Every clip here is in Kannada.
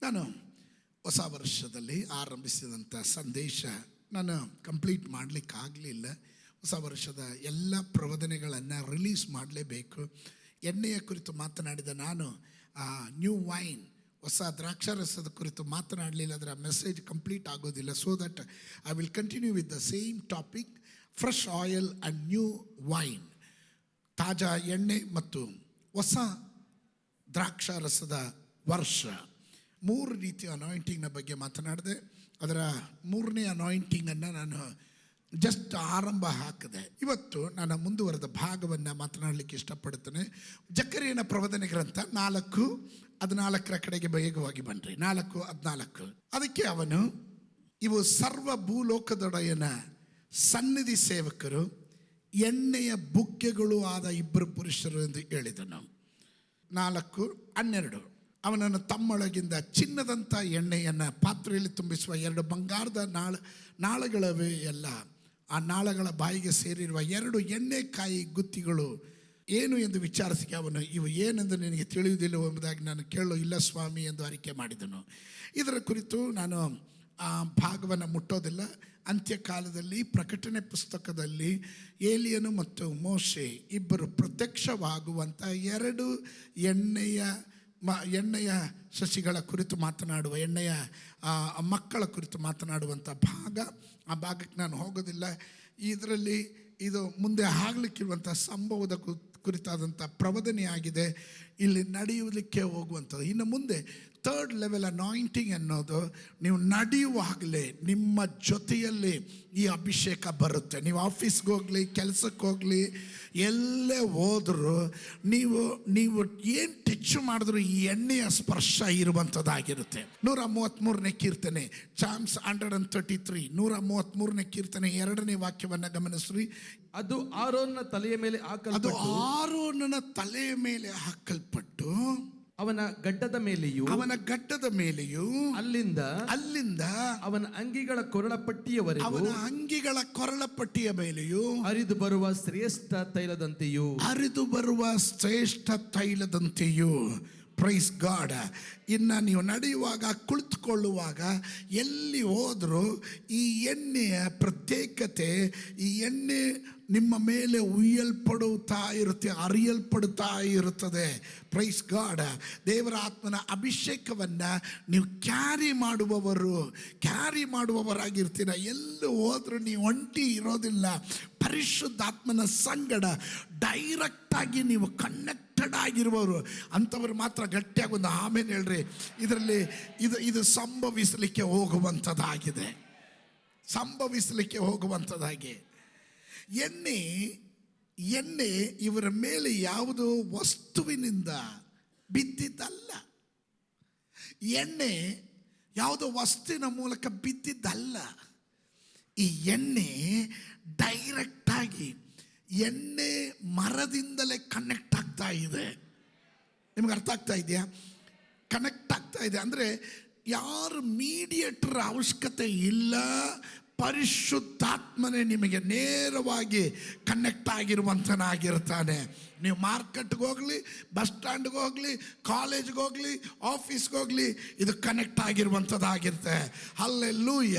ನಾನು ಹೊಸ ವರ್ಷದಲ್ಲಿ ಆರಂಭಿಸಿದಂಥ ಸಂದೇಶ ನಾನು ಕಂಪ್ಲೀಟ್ ಮಾಡಲಿಕ್ಕಾಗಲಿಲ್ಲ. ಹೊಸ ವರ್ಷದ ಎಲ್ಲ ಪ್ರವಚನಗಳನ್ನು ರಿಲೀಸ್ ಮಾಡಲೇಬೇಕು. ಎಣ್ಣೆಯ ಕುರಿತು ಮಾತನಾಡಿದ ನಾನು ನ್ಯೂ ವೈನ್, ಹೊಸ ದ್ರಾಕ್ಷಾರಸದ ಕುರಿತು ಮಾತನಾಡಲಿಲ್ಲ. ಅದರ ಮೆಸೇಜ್ ಕಂಪ್ಲೀಟ್ ಆಗೋದಿಲ್ಲ. So that I will continue with the same topic, fresh oil and new wine. ತಾಜಾ ಎಣ್ಣೆ ಮತ್ತು ಹೊಸ ದ್ರಾಕ್ಷಾರಸದ ವರ್ಷ. 3 ರೀತಿಯ ಅನಾಯಿಂಟಿಂಗ್ನ ಬಗ್ಗೆ ಮಾತನಾಡಿದೆ. ಅದರ 3ನೇ ಅನಾಯಿಂಟಿಂಗನ್ನು ನಾನು ಜಸ್ಟ್ ಆರಂಭ ಹಾಕಿದೆ. ಇವತ್ತು ನಾನು ಮುಂದುವರೆದ ಭಾಗವನ್ನು ಮಾತನಾಡಲಿಕ್ಕೆ ಇಷ್ಟಪಡುತ್ತೇನೆ. ಜಕರೀಯನ ಪ್ರವಚನ ಗ್ರಂಥ 4:14 ಕಡೆಗೆ ಬೇಗವಾಗಿ ಬನ್ನಿರಿ. 4:14. ಅದಕ್ಕೆ ಅವನು, ಇವು ಸರ್ವ ಭೂಲೋಕದೊಡೆಯನ ಸನ್ನಿಧಿ ಸೇವಕರು, ಎಣ್ಣೆಯ ಬುಗ್ಗೆಗಳು ಆದ 2 ಪುರುಷರು ಎಂದು ಹೇಳಿದನು. 4:12. ಅವನನ್ನು ತಮ್ಮೊಳಗಿಂದ ಚಿನ್ನದಂಥ ಎಣ್ಣೆಯನ್ನು ಪಾತ್ರೆಯಲ್ಲಿ ತುಂಬಿಸುವ 2 ಬಂಗಾರದ ನಾಳಗಳವೇ ಎಲ್ಲ. ಆ ನಾಳಗಳ ಬಾಯಿಗೆ ಸೇರಿರುವ 2 ಎಣ್ಣೆಕಾಯಿ ಗುತ್ತಿಗಳು ಏನು ಎಂದು ವಿಚಾರಿಸಿಕೆ ಅವನು, ಇವು ಏನೆಂದು ನಿನಗೆ ತಿಳಿಯುವುದಿಲ್ಲ ಎಂಬುದಾಗಿ ನಾನು ಕೇಳಲು, ಇಲ್ಲ ಸ್ವಾಮಿ ಎಂದು ಅರಿಕೆ ಮಾಡಿದನು. ಇದರ ಕುರಿತು ನಾನು ಆ ಭಾಗವನ್ನು ಮುಟ್ಟೋದಿಲ್ಲ. ಅಂತ್ಯಕಾಲದಲ್ಲಿ ಪ್ರಕಟಣೆ ಪುಸ್ತಕದಲ್ಲಿ ಏಲಿಯನು ಮತ್ತು ಮೋಶೆ ಇಬ್ಬರು ಪ್ರತ್ಯಕ್ಷವಾಗುವಂಥ 2 ಎಣ್ಣೆಯ ಸಸಿಗಳ ಕುರಿತು ಮಾತನಾಡುವ, ಎಣ್ಣೆಯ ಮಕ್ಕಳ ಕುರಿತು ಮಾತನಾಡುವಂಥ ಭಾಗ. ಆ ಭಾಗಕ್ಕೆ ನಾನು ಹೋಗೋದಿಲ್ಲ. ಇದರಲ್ಲಿ ಇದು ಮುಂದೆ ಆಗಲಿಕ್ಕಿರುವಂಥ ಸಂಭವದ ಕುರಿತಾದಂಥ ಪ್ರವಚನೆಯಾಗಿದೆ. ಇಲ್ಲಿ ನಡೆಯಲಿಕ್ಕೆ ಹೋಗುವಂಥದ್ದು. ಇನ್ನು ಮುಂದೆ 3rd ಲೆವೆಲ್ ಅನಾಯಿಂಟಿಂಗ್ ಅನ್ನೋದು, ನೀವು ನಡೆಯುವಾಗಲೇ ನಿಮ್ಮ ಜೊತೆಯಲ್ಲಿ ಈ ಅಭಿಷೇಕ ಬರುತ್ತೆ. ನೀವು ಆಫೀಸ್ಗೆ ಹೋಗಲಿ, ಕೆಲಸಕ್ಕೆ ಹೋಗಲಿ, ಎಲ್ಲೇ ಹೋದರೂ ನೀವು ಏನು ಟಚ್ ಮಾಡಿದ್ರು ಈ ಎಣ್ಣೆಯ ಸ್ಪರ್ಶ ಇರುವಂಥದ್ದಾಗಿರುತ್ತೆ. 133ನೇ ಕೀರ್ತನೆ, ಚಾಮ್ಸ್ 133, 133ನೇ ಕೀರ್ತನೆ 2ನೇ ವಾಕ್ಯವನ್ನು ಗಮನಿಸ್ರಿ. ಅದು ಆರೋನನ ತಲೆಯ ಮೇಲೆ ಹಾಕಲ್ಪಟ್ಟು ಅವನ ಗಡ್ಡದ ಮೇಲೆಯೂ ಅಲ್ಲಿಂದ ಅವನ ಅಂಗಿಗಳ ಕೊರಳಪಟ್ಟಿಯ ಮೇಲೆಯೂ ಹರಿದು ಬರುವ ಶ್ರೇಷ್ಠ ತೈಲದಂತೆಯೂ. Praise God. ಇನ್ನು ನೀವು ನಡೆಯುವಾಗ, ಕುಳಿತುಕೊಳ್ಳುವಾಗ, ಎಲ್ಲಿ ಹೋದರೂ ಈ ಎಣ್ಣೆಯ ಪ್ರತ್ಯೇಕತೆ, ಈ ಎಣ್ಣೆ ನಿಮ್ಮ ಮೇಲೆ ಹರಿಯಲ್ಪಡುತ್ತಾ ಇರುತ್ತದೆ. Praise God. ದೇವರ ಆತ್ಮನ ಅಭಿಷೇಕವನ್ನು ನೀವು ಕ್ಯಾರಿ ಮಾಡುವವರಾಗಿರ್ತೀರ. ಎಲ್ಲೂ ಹೋದರೂ ನೀವು ಒಂಟಿ ಇರೋದಿಲ್ಲ. ಪರಿಶುದ್ಧಾತ್ಮನ ಸಂಗಡ ಡೈರೆಕ್ಟಾಗಿ ನೀವು ಕನೆಕ್ಟೆಡ್ ಆಗಿರುವವರು ಅಂಥವ್ರು ಮಾತ್ರ ಗಟ್ಟಿಯಾಗಿ ಒಂದು ಆಮೇಲೆ ಹೇಳ್ರಿ. ಇದರಲ್ಲಿ ಇದು ಸಂಭವಿಸಲಿಕ್ಕೆ ಹೋಗುವಂಥದ್ದಾಗಿ. ಎಣ್ಣೆ ಇವರ ಮೇಲೆ ಯಾವುದೋ ವಸ್ತುವಿನಿಂದ ಬಿದ್ದಿದ್ದಲ್ಲ. ಎಣ್ಣೆ ಯಾವುದೋ ವಸ್ತುವಿನ ಮೂಲಕ ಬಿದ್ದಿದ್ದಲ್ಲ. ಈ ಎಣ್ಣೆ ಡೈರೆಕ್ಟಾಗಿ ಎಣ್ಣೆ ಮರದಿಂದಲೇ ಕನೆಕ್ಟ್ ಆಗ್ತಾ ಇದೆ. ನಿಮ್ಗೆ ಅರ್ಥ ಆಗ್ತಾ ಇದೆಯಾ? ಕನೆಕ್ಟ್ ಆಗ್ತಾ ಇದೆ ಅಂದರೆ ಯಾರು ಮೀಡಿಯೇಟರ್ ಅವಶ್ಯಕತೆ ಇಲ್ಲ. ಪರಿಶುದ್ಧಾತ್ಮನೇ ನಿಮಗೆ ನೇರವಾಗಿ ಕನೆಕ್ಟ್ ಆಗಿರುವಂಥನಾಗಿರ್ತಾನೆ. ನೀವು ಮಾರ್ಕೆಟ್ಗೆ ಹೋಗಲಿ, ಬಸ್ ಸ್ಟ್ಯಾಂಡ್ಗೆ ಹೋಗಲಿ, ಕಾಲೇಜ್ಗೆ ಹೋಗಲಿ, ಆಫೀಸ್ಗೆ ಹೋಗಲಿ, ಇದು ಕನೆಕ್ಟ್ ಆಗಿರುವಂಥದ್ದಾಗಿರುತ್ತೆ. ಹಲ್ಲೆಲೂಯ.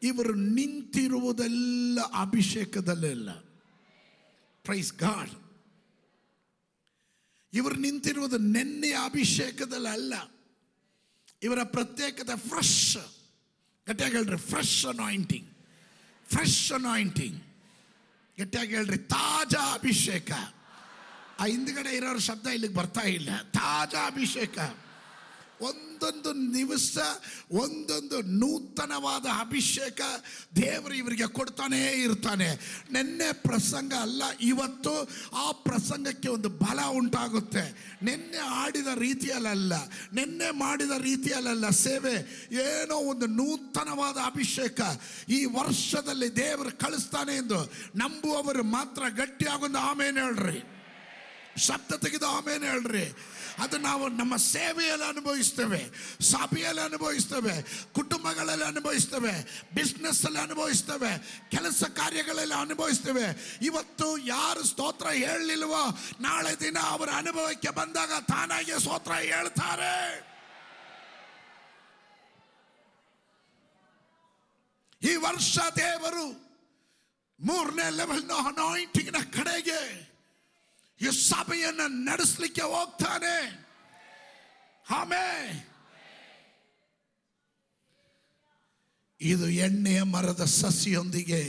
ಇವರು ನಿಂತಿರುವುದೆಲ್ಲ ಅಭಿಷೇಕದಲ್ಲೆಲ್ಲ. Praise God. ಇವರು ನಿಂತಿರುವುದು ನೆನ್ನೆ ಅಭಿಷೇಕದಲ್ಲ. ಇವರ ಪ್ರತ್ಯೇಕತೆ ಫ್ರೆಶ್. ಗಟ್ಟಿಯಾಗಿ ಹೇಳ್ರಿ, ಫ್ರೆಶ್ ಅನಾಯಿಂಟಿಂಗ್. ಗಟ್ಟಿಯಾಗಿ ಹೇಳ್ರಿ, ತಾಜಾ ಅಭಿಷೇಕ. ಆ ಹಿಂದ್ಗಡೆ ಇರೋರ ಶಬ್ದ ಇಲ್ಲಿಗೆ ಬರ್ತಾ ಇಲ್ಲ. ತಾಜಾ ಅಭಿಷೇಕ. ಒಂದೊಂದು ದಿವಸ ಒಂದೊಂದು ನೂತನವಾದ ಅಭಿಷೇಕ ದೇವರು ಇವರಿಗೆ ಕೊಡ್ತಾನೇ ಇರ್ತಾನೆ. ನೆನ್ನೆ ಪ್ರಸಂಗ ಅಲ್ಲ, ಇವತ್ತು ಆ ಪ್ರಸಂಗಕ್ಕೆ ಒಂದು ಬಲ ಉಂಟಾಗುತ್ತೆ. ನೆನ್ನೆ ಆಡಿದ ರೀತಿಯಲ್ಲ, ನೆನ್ನೆ ಮಾಡಿದ ರೀತಿಯಲ್ಲ ಸೇವೆ, ಏನೋ ಒಂದು ನೂತನವಾದ ಅಭಿಷೇಕ ಈ ವರ್ಷದಲ್ಲಿ ದೇವರು ಕಳಿಸ್ತಾನೆ ಎಂದು ನಂಬುವವರು ಮಾತ್ರ ಗಟ್ಟಿಯಾಗೊಂದು ಆಮೇಲೆ ಹೇಳ್ರಿ. ಶಬ್ದ ತೆಗೆದು ಆಮೇಲೆ ಹೇಳ್ರಿ. ಅದು ನಾವು ನಮ್ಮ ಸೇವೆಯಲ್ಲಿ ಅನುಭವಿಸ್ತೇವೆ, ಸಭೆಯಲ್ಲಿ ಅನುಭವಿಸ್ತೇವೆ, ಕುಟುಂಬಗಳಲ್ಲಿ ಅನುಭವಿಸ್ತೇವೆ, ಬಿಸ್ನೆಸ್ಸಲ್ಲಿ ಅನುಭವಿಸ್ತೇವೆ, ಕೆಲಸ ಕಾರ್ಯಗಳಲ್ಲಿ ಅನುಭವಿಸ್ತೇವೆ. ಇವತ್ತು ಯಾರು ಸ್ತೋತ್ರ ಹೇಳಲಿಲ್ವೋ ನಾಳೆ ದಿನ ಅವರ ಅನುಭವಕ್ಕೆ ಬಂದಾಗ ತಾನಾಗೆ ಸ್ತೋತ್ರ ಹೇಳ್ತಾರೆ. ವರ್ಷ ದೇವರು 3ನೇ ಲೆವೆಲ್ನ ಅನಾಯಿಂಟಿಂಗ್ನ ಕಡೆಗೆ ಈ ಸಭೆಯನ್ನ ನಡೆಸಲಿಕ್ಕೆ ಹೋಗ್ತಾನೆ. ಆಮೆನ್. ಇದು ಎಣ್ಣೆಯ ಮರದ ಸಸಿಯೊಂದಿಗೆ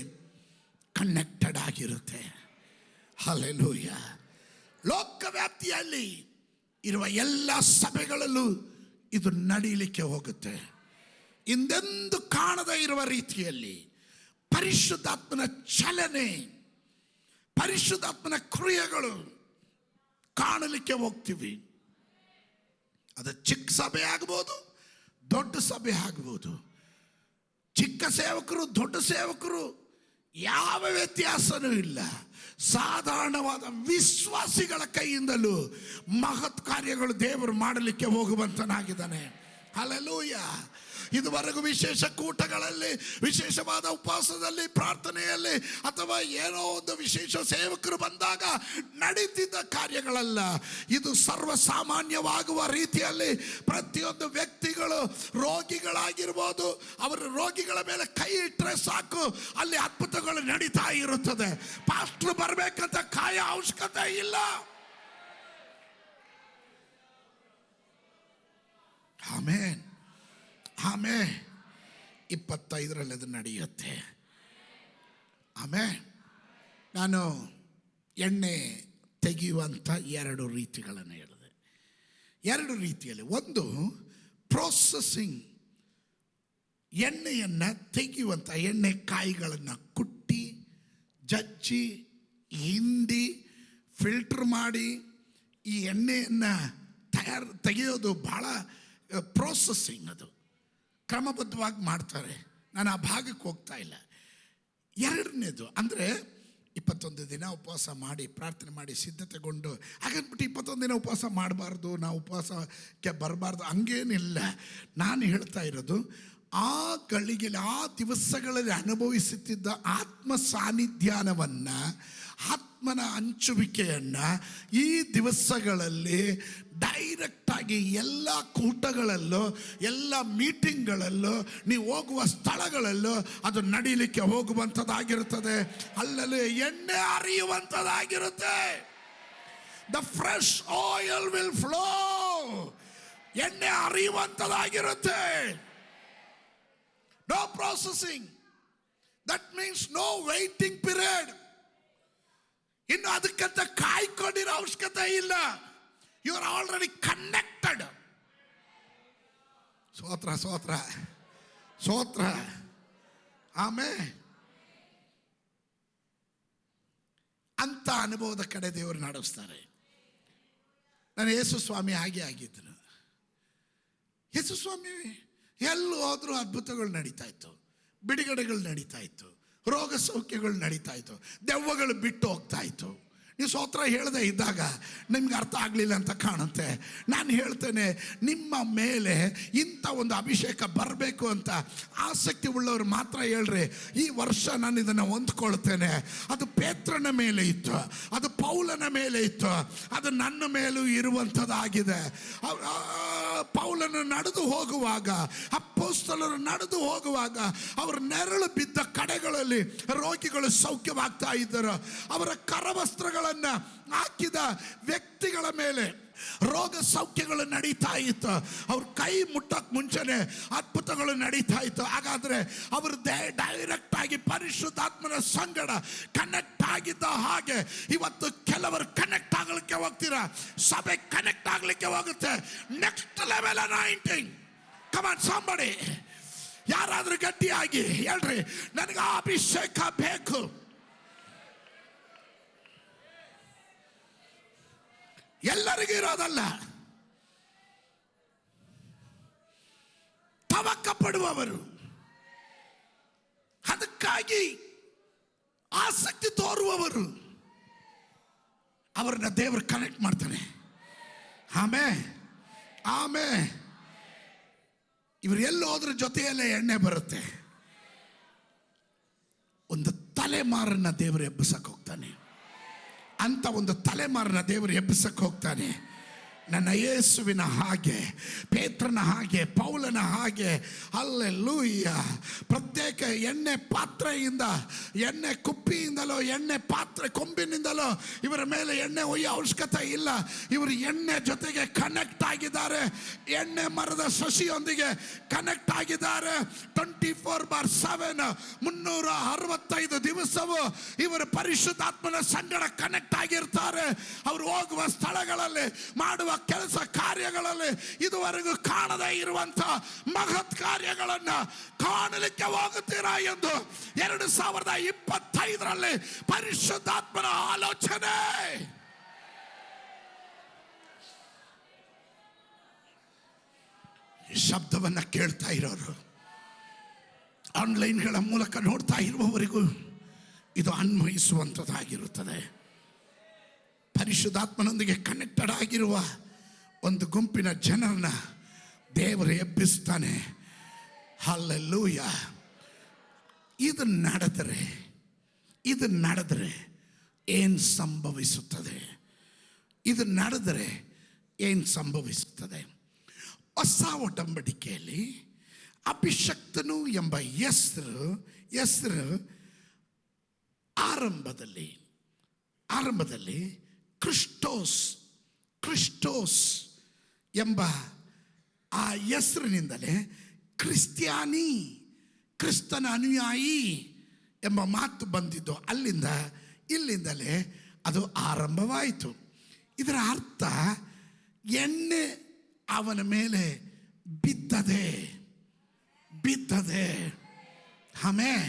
ಕನೆಕ್ಟೆಡ್ ಆಗಿರುತ್ತೆ. ಹಲ್ಲೆಲೂಯ. ಲೋಕವ್ಯಾಪ್ತಿಯಲ್ಲಿ ಇರುವ ಎಲ್ಲ ಸಭೆಗಳಲ್ಲೂ ಇದು ನಡೀಲಿಕ್ಕೆ ಹೋಗುತ್ತೆ. ಹಿಂದೆಂದು ಕಾಣದೇ ಇರುವ ರೀತಿಯಲ್ಲಿ ಪರಿಶುದ್ಧಾತ್ಮನ ಚಲನೆ, ಪರಿಶುದ್ಧಾತ್ಮನ ಕ್ರಿಯೆಗಳು ಕಾಣಲಿಕ್ಕೆ ಹೋಗ್ತೀವಿ. ಅದು ಚಿಕ್ಕ ಸಭೆ ಆಗ್ಬೋದು, ದೊಡ್ಡ ಸಭೆ ಆಗ್ಬೋದು. ಚಿಕ್ಕ ಸೇವಕರು, ದೊಡ್ಡ ಸೇವಕರು, ಯಾವ ವ್ಯತ್ಯಾಸನೂ ಇಲ್ಲ. ಸಾಧಾರಣವಾದ ವಿಶ್ವಾಸಿಗಳ ಕೈಯಿಂದಲೂ ಮಹತ್ ಕಾರ್ಯಗಳು ದೇವರು ಮಾಡಲಿಕ್ಕೆ ಹೋಗುವಂತನಾಗಿದ್ದಾನೆ. ಹಲ್ಲೆಲೂಯ. ಇದುವರೆಗೂ ವಿಶೇಷ ಕೂಟಗಳಲ್ಲಿ, ವಿಶೇಷವಾದ ಉಪವಾಸದಲ್ಲಿ, ಪ್ರಾರ್ಥನೆಯಲ್ಲಿ ಅಥವಾ ಏನೋ ಒಂದು ವಿಶೇಷ ಸೇವಕರು ಬಂದಾಗ ನಡೀತಿದ್ದ ಕಾರ್ಯಗಳಲ್ಲ. ಇದು ಸರ್ವಸಾಮಾನ್ಯವಾಗುವ ರೀತಿಯಲ್ಲಿ ಪ್ರತಿಯೊಂದು ವ್ಯಕ್ತಿಗಳು ರೋಗಿಗಳಾಗಿರ್ಬೋದು, ಅವರ ರೋಗಿಗಳ ಮೇಲೆ ಕೈ ಇಟ್ಟರೆ ಸಾಕು, ಅಲ್ಲಿ ಅದ್ಭುತಗಳು ನಡೀತಾ ಇರುತ್ತದೆ. ಪಾಸ್ಟರ್ ಬರಬೇಕಂತ ಕಾಯ ಅವಶ್ಯಕತೆ ಇಲ್ಲ. ಆಮೆನ್. ಆಮೇಲೆ 25ರಲ್ಲಿ ಅದು ನಡೆಯುತ್ತೆ. ಆಮೇಲೆ ನಾನು ಎಣ್ಣೆ ತೆಗೆಯುವಂಥ 2 ರೀತಿಗಳನ್ನು ಹೇಳಿದೆ. 2 ರೀತಿಯಲ್ಲಿ, ಒಂದು ಪ್ರೋಸೆಸಿಂಗ್, ಎಣ್ಣೆಯನ್ನು ತೆಗೆಯುವಂಥ ಎಣ್ಣೆ ಕಾಯಿಗಳನ್ನು ಕುಟ್ಟಿ, ಜಜ್ಜಿ, ಹಿಂಡಿ, ಫಿಲ್ಟರ್ ಮಾಡಿ ಈ ಎಣ್ಣೆಯನ್ನು ತೆಗೆಯೋದು ಬಹಳ ಪ್ರೋಸೆಸಿಂಗ್. ಅದು ಕ್ರಮಬದ್ಧವಾಗಿ ಮಾಡ್ತಾರೆ. ನಾನು ಆ ಭಾಗಕ್ಕೆ ಹೋಗ್ತಾ ಇಲ್ಲ. 2ನೇದು ಅಂದರೆ 21 ದಿನ ಉಪವಾಸ ಮಾಡಿ, ಪ್ರಾರ್ಥನೆ ಮಾಡಿ, ಸಿದ್ಧತೆಗೊಂಡು ಹಾಗಂದ್ಬಿಟ್ಟು 21 ದಿನ ಉಪವಾಸ ಮಾಡಬಾರ್ದು, ನಾವು ಉಪವಾಸಕ್ಕೆ ಬರಬಾರ್ದು, ಹಂಗೇನಿಲ್ಲ. ನಾನು ಹೇಳ್ತಾ ಇರೋದು, ಆ ಗಳಿಗೆಯಲ್ಲಿ, ಆ ದಿವಸಗಳಲ್ಲಿ ಅನುಭವಿಸುತ್ತಿದ್ದ ಆತ್ಮ ಸಾನ್ನಿಧ್ಯಾನವನ್ನು, ಆತ್ಮನ ಹಂಚುವಿಕೆಯನ್ನು ಈ ದಿವಸಗಳಲ್ಲಿ ಡೈರೆಕ್ಟಾಗಿ ಎಲ್ಲ ಕೂಟಗಳಲ್ಲೂ, ಎಲ್ಲ ಮೀಟಿಂಗ್ಗಳಲ್ಲೂ, ನೀವು ಹೋಗುವ ಸ್ಥಳಗಳಲ್ಲೂ ಅದು ನಡೀಲಿಕ್ಕೆ ಹೋಗುವಂಥದ್ದಾಗಿರುತ್ತದೆ. ಅಲ್ಲಲ್ಲಿ ಎಣ್ಣೆ ಹರಿಯುವಂಥದ್ದಾಗಿರುತ್ತೆ. The fresh oil will flow. ಎಣ್ಣೆ ಹರಿಯುವಂಥದ್ದಾಗಿರುತ್ತೆ. No processing. That means no waiting period. ಇನ್ನು ಅದಕ್ಕಂತ ಕಾಯ್ಕೊಂಡಿರೋ ಅವಶ್ಯಕತೆ ಇಲ್ಲ. You are already connected. ಸ್ತೋತ್ರ, ಸ್ತೋತ್ರ, ಸ್ತೋತ್ರ. ಆಮೇಲೆ ಅಂತ ಅನುಭವದ ಕಡೆ ದೇವರು ನಡೆಸ್ತಾರೆ. ನಾನು ಯೇಸು ಸ್ವಾಮಿ ಹಾಗೆ ಆಗಿದ್ದರು. ಯೇಸು ಸ್ವಾಮಿ ಎಲ್ಲಿ ಹೋದ್ರೂ ಅದ್ಭುತಗಳು ನಡೀತಾ ಇತ್ತು, ಬಿಡುಗಡೆಗಳು ನಡೀತಾ ಇತ್ತು, ರೋಗ ಸೌಖ್ಯಗಳು ನಡೀತಾ ಇತ್ತು, ದೆವ್ವಗಳು ಬಿಟ್ಟು ಹೋಗ್ತಾ ಇತ್ತು. ನೀವು ಸ್ತೋತ್ರ ಹೇಳದೆ ಇದ್ದಾಗ ನಿಮ್ಗೆ ಅರ್ಥ ಆಗಲಿಲ್ಲ ಅಂತ ಕಾಣುತ್ತೆ. ನಾನು ಹೇಳ್ತೇನೆ, ನಿಮ್ಮ ಮೇಲೆ ಇಂಥ ಒಂದು ಅಭಿಷೇಕ ಬರಬೇಕು ಅಂತ ಆಸಕ್ತಿ ಉಳ್ಳವರು ಮಾತ್ರ ಹೇಳ್ರಿ, ಈ ವರ್ಷ ನಾನು ಇದನ್ನು ಹೊಂದ್ಕೊಳ್ತೇನೆ. ಅದು ಪೇತ್ರನ ಮೇಲೆ ಇತ್ತು, ಅದು ಪೌಲನ ಮೇಲೆ ಇತ್ತು, ಅದು ನನ್ನ ಮೇಲೂ ಇರುವಂಥದ್ದಾಗಿದೆ. ಪೌಲನು ನಡೆದು ಹೋಗುವಾಗ, ಅಪೊಸ್ತಲರು ನಡೆದು ಹೋಗುವಾಗ ಅವರ ನೆರಳು ಬಿದ್ದ ಕಡೆಗಳಲ್ಲಿ ರೋಗಿಗಳು ಸೌಖ್ಯವಾಗ್ತಾ ಇದ್ದರು. ಅವರ ಕರವಸ್ತ್ರಗಳನ್ನು ಹಾಕಿದ ವ್ಯಕ್ತಿಗಳ ಮೇಲೆ ರೋಗ ಸೌಖ್ಯಗಳು ನಡೀತಾ ಇತ್ತು. ಅವ್ರ ಕೈ ಮುಟ್ಟಕ್ಕೆ ಮುಂಚೆನೆ ಅದ್ಭುತಗಳು ನಡೀತಾ ಇತ್ತು. ಹಾಗಾದ್ರೆ ಅವರು ಡೈರೆಕ್ಟ್ ಆಗಿ ಪರಿಶುದ್ಧಾತ್ಮನ ಸಂಗಡ ಕನೆಕ್ಟ್ ಆಗಿದ್ದ ಹಾಗೆ ಇವತ್ತು ಕೆಲವರು ಕನೆಕ್ಟ್ ಆಗಲಿಕ್ಕೆ ಹೋಗ್ತೀರಾ. ಸಭೆ ಕನೆಕ್ಟ್ ಆಗಲಿಕ್ಕೆ ಹೋಗುತ್ತೆ. Next level anointing. Come on somebody. ಯಾರಾದ್ರೂ ಗಟ್ಟಿಯಾಗಿ ಹೇಳ್ರಿ, ನನಗೆ ಅಭಿಷೇಕ ಬೇಕು. ಎಲ್ಲರಿಗೂ ಇರೋದಲ್ಲ. ತವಕ ಪಡುವವರು, ಅದಕ್ಕಾಗಿ ಆಸಕ್ತಿ ತೋರುವವರು, ಅವರನ್ನ ದೇವರು ಕನೆಕ್ಟ್ ಮಾಡ್ತಾನೆ. ಆಮೇಲೆ ಆಮೇಲೆ ಇವರು ಎಲ್ಲೋದ್ರ ಜೊತೆಯಲ್ಲೇ ಎಣ್ಣೆ ಬರುತ್ತೆ. ಒಂದು ತಲೆಮಾರನ್ನ ದೇವರು ಎಬ್ಬಿಸಕ್ಕೆ ಹೋಗ್ತಾನೆ. ಅಂತ ಒಂದು ತಲೆಮಾರನ್ನ ದೇವರು ಎಬ್ಬಿಸಕ್ಕೆ ಹೋಗ್ತಾನೆ. ನನ್ನ ಯೇಸುವಿನ ಹಾಗೆ, ಪೇತ್ರನ ಹಾಗೆ, ಪೌಲನ ಹಾಗೆ, ಹಲ್ಲೆಲೂಯಾ, ಪ್ರತ್ಯೇಕ ಎಣ್ಣೆ ಪಾತ್ರೆಯಿಂದ, ಎಣ್ಣೆ ಕುಪ್ಪಿಯಿಂದಲೋ ಎಣ್ಣೆ ಪಾತ್ರೆ ಕೊಂಬಿನಿಂದಲೋ ಇವರ ಮೇಲೆ ಎಣ್ಣೆ ಒಯ್ಯೋ ಅವಶ್ಯಕತೆ ಇಲ್ಲ. ಇವರು ಎಣ್ಣೆ ಜೊತೆಗೆ ಕನೆಕ್ಟ್ ಆಗಿದ್ದಾರೆ, ಎಣ್ಣೆ ಮರದ ಸಸಿಯೊಂದಿಗೆ ಕನೆಕ್ಟ್ ಆಗಿದ್ದಾರೆ. 24/7 365 ದಿವಸವೂ ಇವರು ಪರಿಶುದ್ಧಾತ್ಮನ ಸಂಗಡ ಕನೆಕ್ಟ್ ಆಗಿರ್ತಾರೆ. ಅವರು ಹೋಗುವ ಸ್ಥಳಗಳಲ್ಲಿ, ಮಾಡುವ ಕೆಲಸ ಕಾರ್ಯಗಳಲ್ಲಿ ಇದುವರೆಗೂ ಕಾಣದೇ ಇರುವಂತ ಮಹತ್ ಕಾರ್ಯಗಳನ್ನ ಕಾಣಲಿಕ್ಕೆ ಹೋಗುತ್ತೀರಾ ಎಂದು 2025ರಲ್ಲಿ ಪರಿಶುದ್ಧಾತ್ಮನ ಆಲೋಚನೆ. ಶಬ್ದವನ್ನ ಕೇಳ್ತಾ ಇರೋರು, ಆನ್ಲೈನ್ಗಳ ಮೂಲಕ ನೋಡ್ತಾ ಇರುವವರಿಗೂ ಇದು ಅನ್ವಯಿಸುವಂಥದ್ದಾಗಿರುತ್ತದೆ. ಪರಿಶುದ್ಧಾತ್ಮನೊಂದಿಗೆ ಕನೆಕ್ಟೆಡ್ ಆಗಿರುವ ಒಂದು ಗುಂಪಿನ ಜನರನ್ನ ದೇವರು ಎಬ್ಬಿಸ್ತಾನೆ. ಹಲ್ಲೆಲೂಯಾ. ಇದು ನಡೆದರೆ ಏನು ಸಂಭವಿಸುತ್ತದೆ? ಇದು ನಡೆದರೆ ಏನು ಸಂಭವಿಸುತ್ತದೆ? ಹೊಸ ಒಡಂಬಡಿಕೆಯಲ್ಲಿ ಅಭಿಷಕ್ತನು ಎಂಬ ಹೆಸರು ಆರಂಭದಲ್ಲಿ ಕ್ರಿಸ್ಟೋಸ್ ಎಂಬ ಆ ಹೆಸರಿನಿಂದಲೇ ಕ್ರಿಸ್ತನ ಅನುಯಾಯಿ ಎಂಬ ಮಾತು ಬಂದಿದ್ದು. ಇಲ್ಲಿಂದಲೇ ಅದು ಆರಂಭವಾಯಿತು. ಇದರ ಅರ್ಥ ಎಣ್ಣೆ ಅವನ ಮೇಲೆ ಬಿದ್ದದೆ. ಆಮೇಲೆ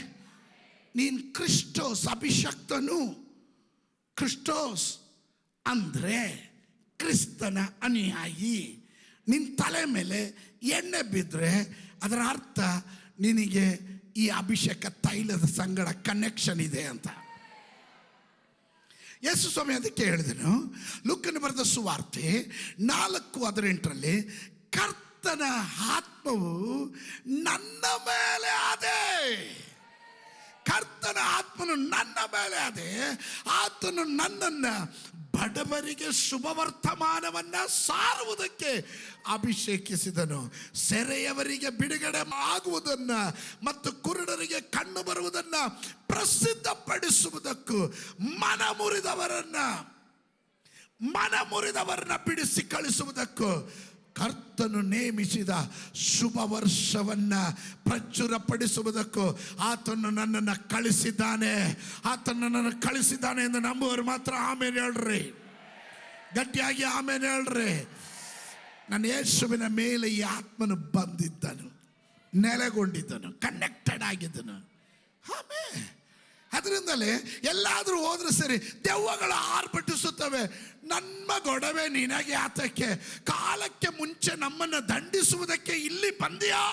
ನೀನು ಕ್ರಿಸ್ಟೋಸ್, ಅಭಿಷಕ್ತನು. ಕ್ರಿಸ್ಟೋಸ್ ಅಂದರೆ ಕ್ರಿಸ್ತನ ಅನುಯಾಯಿ. ನಿನ್ನ ತಲೆ ಮೇಲೆ ಎಣ್ಣೆ ಬಿದ್ದರೆ ಅದರ ಅರ್ಥ ನಿನಗೆ ಈ ಅಭಿಷೇಕ ತೈಲದ ಸಂಗಡ ಕನೆಕ್ಷನ್ ಇದೆ ಅಂತ. ಯೇಸು ಸ್ವಾಮಿ ಅದಕ್ಕೆ ಹೇಳಿದನು, ಲೂಕನ ಬರೆದ ಸುವಾರ್ತೆ 4:18 ಕರ್ತನ ಆತ್ಮವು ನನ್ನ ಮೇಲೆ ಅದೇ. ಕರ್ತನ ಆತ್ಮನು ನನ್ನ ಮೇಲೆ ಅದೇ. ಆತನು ನನ್ನನ್ನು ಬಡವರಿಗೆ ಶುಭವರ್ತಮಾನವನ್ನ ಸಾರುವುದಕ್ಕೆ ಅಭಿಷೇಕಿಸಿದನು. ಸೆರೆಯವರಿಗೆ ಬಿಡುಗಡೆ ಆಗುವುದನ್ನ ಮತ್ತು ಕುರುಡರಿಗೆ ಕಣ್ಣು ಬರುವುದನ್ನ ಪ್ರಸಿದ್ಧಪಡಿಸುವುದಕ್ಕೂ, ಮನಮುರಿದವರನ್ನ ಬಿಡಿಸಿ ಕಳಿಸುವುದಕ್ಕೂ ಕರ್ತನು ನೇಮಿಸಿದ ಶುಭ ವರ್ಷವನ್ನ ಪ್ರಚುರಪಡಿಸುವುದಕ್ಕೂ ಆತನು ನನ್ನನ್ನು ಕಳಿಸಿದ್ದಾನೆ. ಎಂದು ನಂಬುವರು ಮಾತ್ರ ಆಮೇಲೆ ಹೇಳ್ರಿ, ಗಟ್ಟಿಯಾಗಿ ಆಮೇಲೆ ಹೇಳ್ರಿ. ನನ್ನ ಯೇಸುವಿನ ಮೇಲೆ ಈ ಆತ್ಮನು ಬಂದಿದ್ದನು, ನೆಲೆಗೊಂಡಿದ್ದನು, ಕನೆಕ್ಟೆಡ್ ಆಗಿದ್ದನು. ಆಮೇಲೆ ಅದರಿಂದಲೇ ಎಲ್ಲಾದರೂ ಹೋದ್ರೆ ಸರಿ, ದೆವ್ವಗಳು ಆರ್ಭಟಿಸುತ್ತವೆ. ನಮ್ಮ ಗೊಡವೆ ನಿನಗೆ ಆತಕ್ಕೆ, ಕಾಲಕ್ಕೆ ಮುಂಚೆ ನಮ್ಮನ್ನು ದಂಡಿಸುವುದಕ್ಕೆ ಇಲ್ಲಿ ಬಂದಿಯಾ?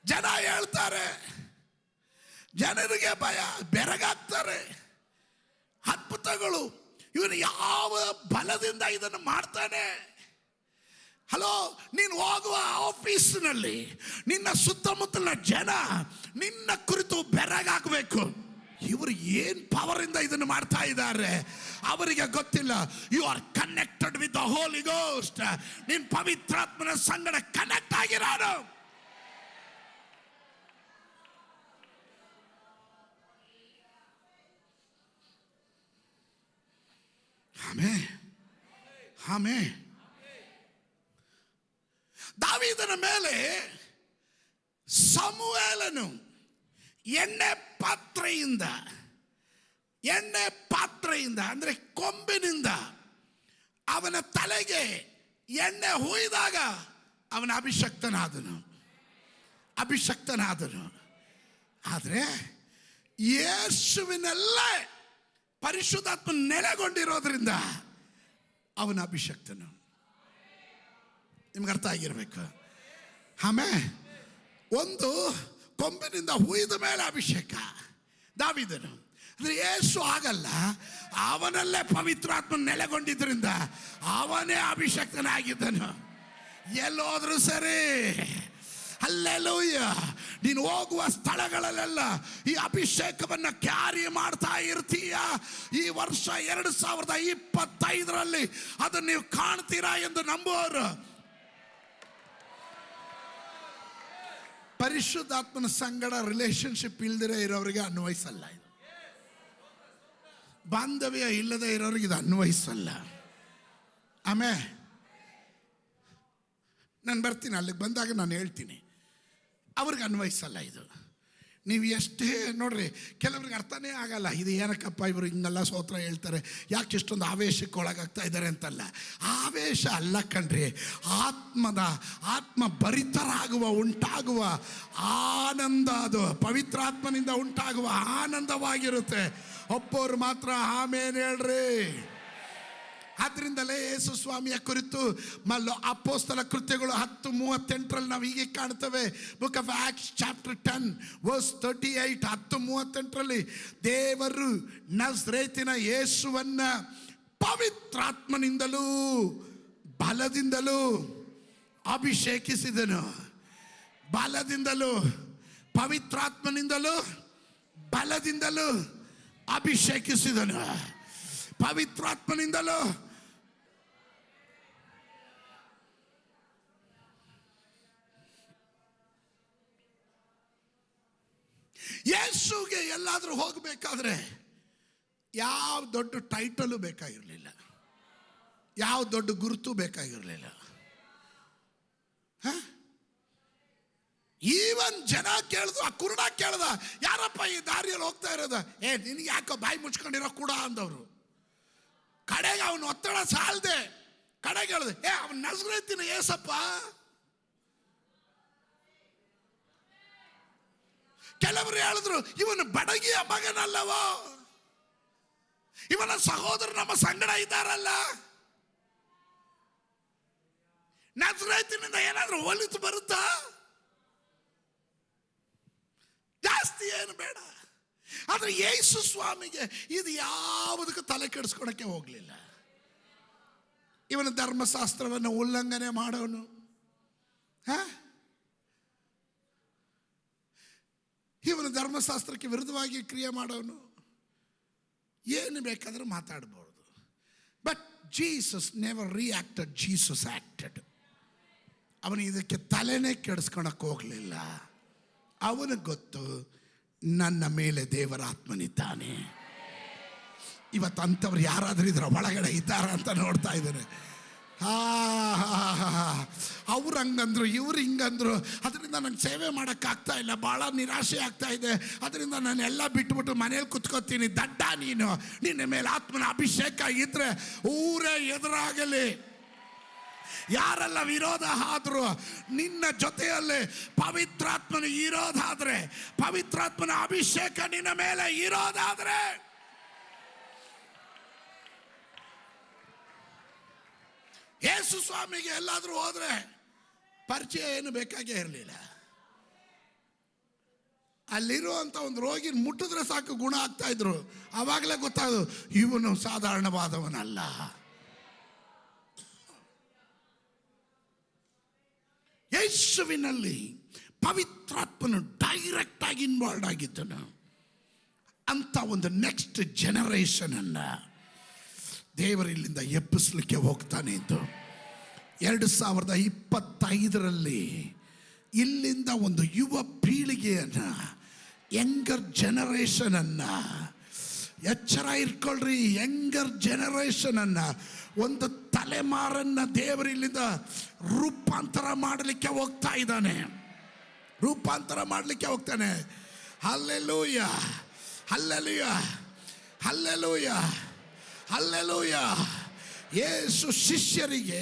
ಜನ ಹೇಳ್ತಾರೆ, ಜನರಿಗೆ ಭಯ, ಬೆರಗಾಗ್ತಾರೆ. ಅದ್ಭುತಗಳು, ಇವನು ಯಾವ ಬಲದಿಂದ ಇದನ್ನು ಮಾಡ್ತಾನೆ? ಹಲೋ, ನೀನು ಹೋಗುವ ಆಫೀಸ್ನಲ್ಲಿ ನಿನ್ನ ಸುತ್ತಮುತ್ತಲಿನ ಜನ ನಿನ್ನ ಕುರಿತು ಬೆರಗಾಗಬೇಕು. ಇವರು ಏನು ಪವರ್ ಇಂದ ಇದನ್ನು ಮಾಡ್ತಾ ಇದ್ದಾರೆ ಅವರಿಗೆ ಗೊತ್ತಿಲ್ಲ. You are connected with the holy ghost. ನೀನು ಪವಿತ್ರಾತ್ಮನ ಸಂಗಡ ಕನೆಕ್ಟ್ ಆಗಿರೋನು. ಆಮೇಲೆ ದಾವೀದನ ಮೇಲೆ ಸಮುವೇಲನು ಎಣ್ಣೆ ಪಾತ್ರೆಯಿಂದ ಅಂದ್ರೆ ಕೊಂಬಿನಿಂದ ಅವನ ತಲೆಗೆ ಎಣ್ಣೆ ಹೂಯಿದಾಗ ಅವನ ಅಭಿಷಕ್ತನಾದನು. ಆದರೆ ಯೇಸುವಿನಲ್ಲೇ ಪರಿಶುದ್ಧಾತ್ಮ ನೆಲೆಗೊಂಡಿರೋದ್ರಿಂದ ಅವನ ಅಭಿಷಕ್ತನು. ನಿಮ್ಗೆ ಅರ್ಥ ಆಗಿರ್ಬೇಕು. ಆಮೇಲೆ ಒಂದು ಕೊಂಬಿನಿಂದ ಹುಯ್ದ ಮೇಲೆ ಅಭಿಷೇಕ ದಾವೀದನು. ಅಂದ್ರೆ ಯೇಸು ಆಗಲ್ಲ, ಅವನಲ್ಲೇ ಪವಿತ್ರಾತ್ಮ ನೆಲೆಗೊಂಡಿದ್ರಿಂದ ಅವನೇ ಅಭಿಷಕ್ತನಾಗಿದ್ದನು. ಎಲ್ಲೋದ್ರು ಸರಿ, ಹಲ್ಲೆಲೂಯ. ನೀನು ಹೋಗುವ ಸ್ಥಳಗಳಲ್ಲೆಲ್ಲ ಈ ಅಭಿಷೇಕವನ್ನ ಕ್ಯಾರಿ ಮಾಡ್ತಾ ಇರ್ತೀಯ. ಈ ವರ್ಷ 2025ರಲ್ಲಿ ಅದನ್ನು ನೀವು ಕಾಣ್ತೀರಾ ಎಂದು ನಂಬುವವರು. ಪರಿಶುದ್ಧಾತ್ಮನ ಸಂಗಡ ರಿಲೇಶನ್ಶಿಪ್ ಇಲ್ದಿರ ಇರೋರಿಗೆ ಅನ್ವಯಿಸಲ್ಲ ಇದು. ಬಾಂಧವ್ಯ ಇಲ್ಲದೆ ಇರೋರಿಗೆ ಇದು ಅನ್ವಯಿಸಲ್ಲ. ಆಮೇಲೆ ನಾನು ಬರ್ತೀನಿ, ಅಲ್ಲಿಗೆ ಬಂದಾಗ ನಾನು ಹೇಳ್ತೀನಿ. ಅವ್ರಿಗೆ ಅನ್ವಯಿಸಲ್ಲ ಇದು. ನೀವು ಎಷ್ಟೇ ನೋಡ್ರಿ, ಕೆಲವ್ರಿಗೆ ಅರ್ಥನೇ ಆಗಲ್ಲ. ಇದು ಏನಕ್ಕಪ್ಪ ಇವರು ಹಿಂಗೆಲ್ಲ ಸ್ತೋತ್ರ ಹೇಳ್ತಾರೆ, ಯಾಕೆ ಇಷ್ಟೊಂದು ಆವೇಶಕ್ಕೆ ಒಳಗಾಗ್ತಾ ಇದ್ದಾರೆ ಅಂತಲ್ಲ. ಆವೇಶ ಅಲ್ಲ ಕಣ್ರಿ, ಆತ್ಮ ಭರಿತರಾಗುವ ಉಂಟಾಗುವ ಆನಂದ, ಅದು ಪವಿತ್ರಾತ್ಮನಿಂದ ಉಂಟಾಗುವ ಆನಂದವಾಗಿರುತ್ತೆ. ಒಪ್ಪೋರು ಮಾತ್ರ ಆಮೇಲೆ ಹೇಳ್ರಿ. ಆದ್ರಿಂದಲೇ ಯೇಸು ಸ್ವಾಮಿಯ ಕುರಿತು ಅಪೊಸ್ತಲ ಕೃತ್ಯಗಳು 10:38 ನಾವು ಹೀಗೆ ಕಾಣ್ತೇವೆ. Book of Acts chapter 10 verse 38, 10:38 ದೇವರು ನಜರೇತಿನ ಯೇಸುವನ್ನ ಪವಿತ್ರಾತ್ಮನಿಂದಲೂ ಬಲದಿಂದಲೂ ಅಭಿಷೇಕಿಸಿದನು. ಬಲದಿಂದಲೂ, ಪವಿತ್ರಾತ್ಮನಿಂದಲೂ ಬಲದಿಂದಲೂ ಅಭಿಷೇಕಿಸಿದನು. ಪವಿತ್ರಾತ್ಮನಿಂದಲೂ ಯೇಸುಗೆ ಎಲ್ಲಾದ್ರೂ ಹೋಗಬೇಕಾದ್ರೆ ಯಾವ ದೊಡ್ಡ ಟೈಟಲು ಬೇಕಾಗಿರಲಿಲ್ಲ, ಯಾವ ದೊಡ್ಡ ಗುರುತು ಬೇಕಾಗಿರಲಿಲ್ಲ. ಈವನ್ ಜನ ಕೇಳ್ದು, ಆ ಕುರುಡ ಕೇಳ್ದ, ಯಾರಪ್ಪ ಈ ದಾರಿಯಲ್ಲಿ ಹೋಗ್ತಾ ಇರೋದ? ನಿನಗೆ ಯಾಕೋ ಬಾಯಿ ಮುಚ್ಕೊಂಡಿರೋ ಕೂಡ ಅಂದವರು. ಕಡೆಗೆ ಅವನು ಒತ್ತಡ ಸಾಲದೆ ಕಡೆಗೆ ಹೇಳ್ದೆ, ಅವನು ನಜರೇತಿನ ಏಸಪ್ಪ. ಕೆಲವರು ಹೇಳಿದ್ರು, ಇವನು ಬಡಗಿಯ ಮಗನಲ್ಲವೋ, ಇವನ ಸಹೋದರ ನಮ್ಮ ಸಂಗಡ ಇದ್ದಾರಲ್ಲ. ನಜರೇತಿನಿಂದ ಏನಾದ್ರೂ ಒಲಿತು ಬರುತ್ತಾ? ಜಾಸ್ತಿ ಏನು ಬೇಡ. ಆದ್ರೆ ಯೇಸು ಸ್ವಾಮಿಗೆ ಇದು ಯಾವುದಕ್ಕೂ ತಲೆ ಕೆಡಿಸ್ಕೊಳಕ್ಕೆ ಹೋಗ್ಲಿಲ್ಲ. ಇವನ ಧರ್ಮಶಾಸ್ತ್ರವನ್ನು ಉಲ್ಲಂಘನೆ ಮಾಡೋನು, ಇವನ ಧರ್ಮಶಾಸ್ತ್ರಕ್ಕೆ ವಿರುದ್ಧವಾಗಿ ಕ್ರಿಯೆ ಮಾಡೋನು, ಏನು ಬೇಕಾದರೂ ಮಾತಾಡಬಹುದು. But Jesus never reacted, Jesus acted. ಅವನು ಇದಕ್ಕೆ ತಲೆನೇ ಕೆಡಿಸ್ಕೊಳಕ್ಕೆ ಹೋಗಲಿಲ್ಲ. ಅವನಿಗೆ ಗೊತ್ತು, ನನ್ನ ಮೇಲೆ ದೇವರ ಆತ್ಮನಿದ್ದಾನೆ. ಇವತ್ತು ಅಂಥವ್ರು ಯಾರಾದರೂ ಇದರ ಒಳಗಡೆ ಇದ್ದಾರ ಅಂತ ನೋಡ್ತಾ ಇದ್ದಾರೆ. ಅವ್ರು ಹಂಗಂದ್ರು, ಇವ್ರು ಹಿಂಗಂದ್ರು, ಅದರಿಂದ ನಂಗೆ ಸೇವೆ ಮಾಡೋಕ್ಕಾಗ್ತಾ ಇಲ್ಲ, ಭಾಳ ನಿರಾಶೆ ಆಗ್ತಾ ಇದೆ, ಅದರಿಂದ ನಾನು ಎಲ್ಲ ಬಿಟ್ಬಿಟ್ಟು ಮನೇಲಿ ಕುತ್ಕೋತೀನಿ. ದಡ್ಡ ನೀನು, ನಿನ್ನ ಮೇಲೆ ಆತ್ಮನ ಅಭಿಷೇಕ ಇದ್ರೆ ಊರೇ ಎದುರಾಗಲಿ, ಯಾರೆಲ್ಲ ವಿರೋಧ ಆದ್ರು ನಿನ್ನ ಜೊತೆಯಲ್ಲಿ ಪವಿತ್ರಾತ್ಮನ ಇರೋದಾದ್ರೆ, ಪವಿತ್ರಾತ್ಮನ ಅಭಿಷೇಕ ನಿನ್ನ ಮೇಲೆ ಇರೋದಾದ್ರೆ, ಯೇಸು ಸ್ವಾಮಿಗೆ ಎಲ್ಲಾದ್ರೂ ಹೋದ್ರೆ ಪರಿಚಯ ಏನು ಬೇಕಾಗೇ ಇರಲಿಲ್ಲ. ಅಲ್ಲಿರುವಂತ ಒಂದು ರೋಗಿ ಮುಟ್ಟಿದ್ರೆ ಸಾಕು ಗುಣ ಆಗ್ತಾ ಇದ್ರು. ಆವಾಗಲೇ ಗೊತ್ತಾಗೋದು ಇವನು ಸಾಧಾರಣವಾದವನಲ್ಲ. ಯೇಸುವಿನಲ್ಲಿ ಪವಿತ್ರಾತ್ಮನು ಡೈರೆಕ್ಟ್ ಆಗಿ ಇನ್ವಾಲ್ವ್ ಆಗಿದ್ದನು. ಅಂತ ಒಂದು ನೆಕ್ಸ್ಟ್ ಜನರೇಷನ್ ಅನ್ನ ದೇವರು ಇಲ್ಲಿಂದ ಎಬ್ಬಿಸ್ಲಿಕ್ಕೆ ಹೋಗ್ತಾನೆ ಎಂದು 2025ರಲ್ಲಿ ಇಲ್ಲಿಂದ ಒಂದು ಯುವ ಪೀಳಿಗೆಯನ್ನ, ಯಂಗರ್ ಜನರೇಷನ್ ಅನ್ನ, ಎಚ್ಚರ ಇಟ್ಕೊಳ್ರಿ, ಯಂಗರ್ ಜನರೇಷನ್ ಅನ್ನ, ಒಂದು ತಲೆಮಾರನ್ನ ದೇವರು ಇಲ್ಲಿಂದ ರೂಪಾಂತರ ಮಾಡಲಿಕ್ಕೆ ಹೋಗ್ತಾ ಇದ್ದಾನೆ. ರೂಪಾಂತರ ಮಾಡಲಿಕ್ಕೆ ಹೋಗ್ತಾನೆ. Hallelujah, hallelujah, hallelujah, hallelujah. ಯೇಸು ಶಿಷ್ಯರಿಗೆ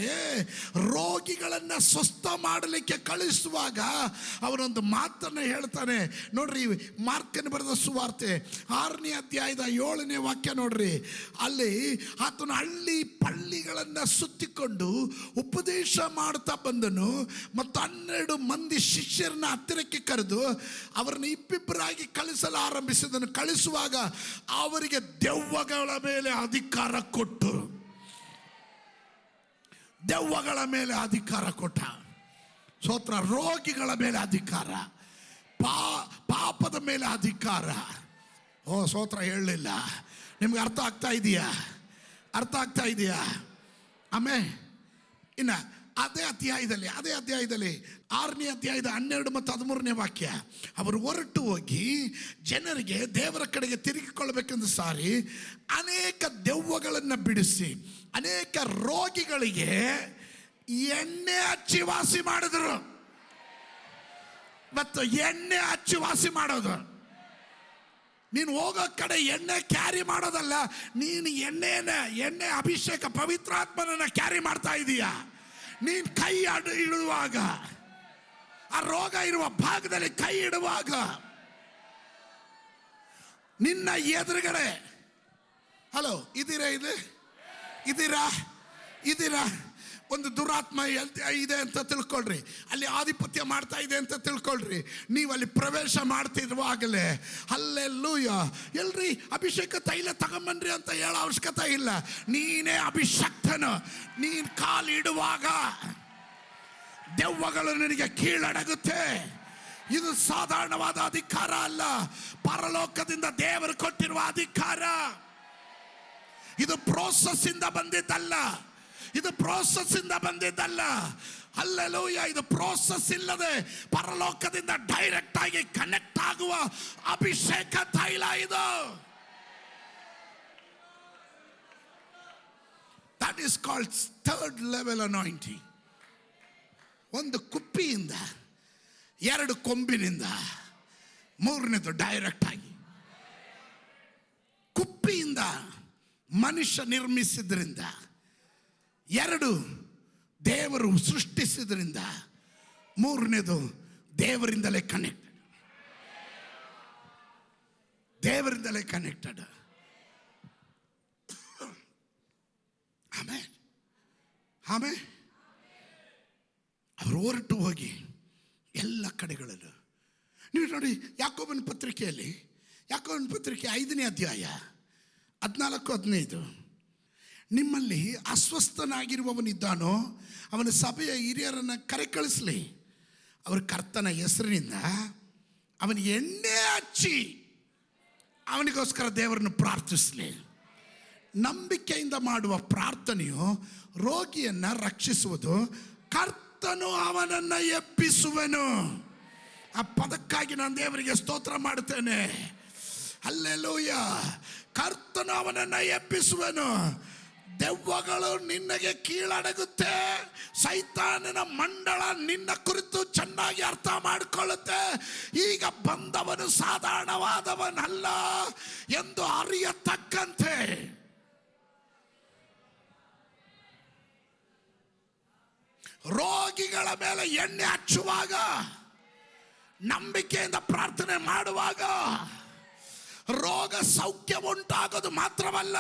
ರೋಗಿಗಳನ್ನ ಸ್ವಸ್ಥ ಮಾಡಲಿಕ್ಕೆ ಕಳಿಸುವಾಗ ಅವನೊಂದು ಮಾತನ್ನು ಹೇಳ್ತಾನೆ ನೋಡ್ರಿ. ಮಾರ್ಕನ ಬರೆದ ಸುವಾರ್ತೆ 6ನೇ ಅಧ್ಯಾಯದ 7ನೇ ವಾಕ್ಯ ನೋಡ್ರಿ. ಅಲ್ಲಿ ಆತನು ಹಳ್ಳಿ ಪಳ್ಳಿಗಳನ್ನು ಸುತ್ತಿಕೊಂಡು ಉಪದೇಶ ಮಾಡ್ತಾ ಬಂದನು. ಮತ್ತು 12 ಮಂದಿ ಶಿಷ್ಯರನ್ನ ಹತ್ತಿರಕ್ಕೆ ಕರೆದು ಅವರನ್ನು ಇಬ್ಬಿಬ್ಬರಾಗಿ ಕಳಿಸಲು ಆರಂಭಿಸಿದನು. ಕಳಿಸುವಾಗ ಅವರಿಗೆ ದೆವ್ವಗಳ ಮೇಲೆ ಅಧಿಕಾರ ಕೊಟ್ಟು, ದೆವ್ವಗಳ ಮೇಲೆ ಅಧಿಕಾರ ಕೊಟ್ಟ. ಸ್ತೋತ್ರ. ರೋಗಿಗಳ ಮೇಲೆ ಅಧಿಕಾರ, ಪಾಪದ ಮೇಲೆ ಅಧಿಕಾರ. ಓ ಸ್ತೋತ್ರ, ಹೇಳಲಿಲ್ಲ. ನಿಮ್ಗೆ ಅರ್ಥ ಆಗ್ತಾ ಇದೆಯಾ? ಅರ್ಥ ಆಗ್ತಾ ಇದೆಯಾ? ಆಮೇಲೆ ಇನ್ನು ಅದೇ ಅಧ್ಯಾಯದಲ್ಲಿ 6ನೇ ಅಧ್ಯಾಯದ 12 ಮತ್ತು 13ನೇ ವಾಕ್ಯ, ಅವರು ಹೊರಟು ಹೋಗಿ ಜನರಿಗೆ ದೇವರ ಕಡೆಗೆ ತಿರುಗಿಕೊಳ್ಳಬೇಕೆಂದು ಸಾರಿ ಅನೇಕ ದೆವ್ವಗಳನ್ನು ಬಿಡಿಸಿ ಅನೇಕ ರೋಗಿಗಳಿಗೆ ಎಣ್ಣೆ ಹಚ್ಚಿ ವಾಸಿ ಮಾಡಿದ್ರು. ಮತ್ತು ಎಣ್ಣೆ ಹಚ್ಚಿ ವಾಸಿ ಮಾಡೋದು, ನೀನು ಹೋಗೋ ಕಡೆ ಎಣ್ಣೆ ಕ್ಯಾರಿ ಮಾಡೋದಲ್ಲ, ನೀನು ಎಣ್ಣೆ ಅಭಿಷೇಕ ಪವಿತ್ರಾತ್ಮನನ್ನ ಕ್ಯಾರಿ ಮಾಡ್ತಾ ಇದೀಯಾ. ನೀನು ಕೈ ಇಡುವಾಗ, ಆ ರೋಗ ಇರುವ ಭಾಗದಲ್ಲಿ ಕೈ ಇಡುವಾಗ, ನಿನ್ನ ಎದುರುಗಡೆ, ಹಲೋ ಇದೀರಾ ಒಂದು ದುರಾತ್ಮ ಇದೆ ಅಂತ ತಿಳ್ಕೊಳ್ರಿ, ಅಲ್ಲಿ ಆಧಿಪತ್ಯ ಮಾಡ್ತಾ ಇದೆ ಅಂತ ತಿಳ್ಕೊಳ್ರಿ. ನೀವು ಅಲ್ಲಿ ಪ್ರವೇಶ ಮಾಡ್ತಿರುವಾಗಲೇ ಹಲ್ಲೆಲೂಯ, ಎಲ್ರಿ ಅಭಿಷೇಕ ತೈಲ ತಗೊಂಬನ್ರಿ ಅಂತ ಹೇಳೋ ಅವಶ್ಯಕತೆ ಇಲ್ಲ. ನೀನೇ ಅಭಿಷಕ್ತನು. ನೀನು ಕಾಲಿಡುವಾಗ ದೆವ್ವಗಳು ನಿನಗೆ ಕೀಳಡಗುತ್ತೆ. ಇದು ಸಾಧಾರಣವಾದ ಅಧಿಕಾರ ಅಲ್ಲ, ಪರಲೋಕದಿಂದ ದೇವರು ಕೊಟ್ಟಿರುವ ಅಧಿಕಾರ. ಇದು ಪ್ರೋಸೆಸ್ ಇಂದ ಬಂದಿದ್ದಲ್ಲ, ಹಲ್ಲೆಲೂಯ. ಇದು ಪ್ರೋಸೆಸ್ ಇಲ್ಲದೆ ಪರಲೋಕದಿಂದ ಡೈರೆಕ್ಟ್ ಆಗಿ ಕನೆಕ್ಟ್ ಆಗುವ ಅಭಿಷೇಕ ತೈಲ ಇದು. That is called third level anointing. ಒಂದು ಕುಪ್ಪಿಯಿಂದ, 2 ಕೊಂಬಿನಿಂದ, 3ನೇದು ಡೈರೆಕ್ಟ್ ಆಗಿ. ಕುಪ್ಪಿಯಿಂದ ಮನುಷ್ಯ ನಿರ್ಮಿಸಿದ್ರಿಂದ, 2 ದೇವರು ಸೃಷ್ಟಿಸಿದ್ರಿಂದ, 3ನೇದು ದೇವರಿಂದಲೇ ಕನೆಕ್ಟೆಡ್. ಆಮೇಲೆ ಅವರು ಹೊರಟು ಹೋಗಿ ಎಲ್ಲ ಕಡೆಗಳಲ್ಲೂ. ನೀವು ನೋಡಿ ಯಾಕೋಬನ ಪತ್ರಿಕೆ 5ನೇ ಅಧ್ಯಾಯ 14-15, ನಿಮ್ಮಲ್ಲಿ ಅಸ್ವಸ್ಥನಾಗಿರುವವನಿದ್ದಾನೋ ಅವನ ಸಭೆಯ ಹಿರಿಯರನ್ನು ಕರೆ ಕಳಿಸಲಿ, ಅವರ ಕರ್ತನ ಹೆಸರಿನಿಂದ ಅವನಿಗೆ ಎಣ್ಣೆ ಹಚ್ಚಿ ಅವನಿಗೋಸ್ಕರ ದೇವರನ್ನು ಪ್ರಾರ್ಥಿಸಲಿ. ನಂಬಿಕೆಯಿಂದ ಮಾಡುವ ಪ್ರಾರ್ಥನೆಯು ರೋಗಿಯನ್ನು ರಕ್ಷಿಸುವುದು, ಕರ್ತನು ಅವನನ್ನು ಎಬ್ಬಿಸುವನು. ಆ ಪದಕ್ಕಾಗಿ ನಾನು ದೇವರಿಗೆ ಸ್ತೋತ್ರ ಮಾಡುತ್ತೇನೆ. ಹಲ್ಲೆಲೂಯ. ಕರ್ತನು ಅವನನ್ನು ಎಬ್ಬಿಸುವನು. ದೆವ್ವಗಳು ನಿನ್ನಗೆ ಕೀಳಡಗುತ್ತೆ. ಸೈತಾನನ ಮಂಡಳ ನಿನ್ನ ಕುರಿತು ಚೆನ್ನಾಗಿ ಅರ್ಥ ಮಾಡಿಕೊಳ್ಳುತ್ತೆ. ಈಗ ಬಂದವನು ಸಾಧಾರಣವಾದವನಲ್ಲ ಎಂದು ಅರಿಯತಕ್ಕಂತೆ ರೋಗಿಗಳ ಮೇಲೆ ಎಣ್ಣೆ ಹಚ್ಚುವಾಗ, ನಂಬಿಕೆಯಿಂದ ಪ್ರಾರ್ಥನೆ ಮಾಡುವಾಗ ರೋಗ ಸೌಖ್ಯ ಉಂಟಾಗೋದು ಮಾತ್ರವಲ್ಲ,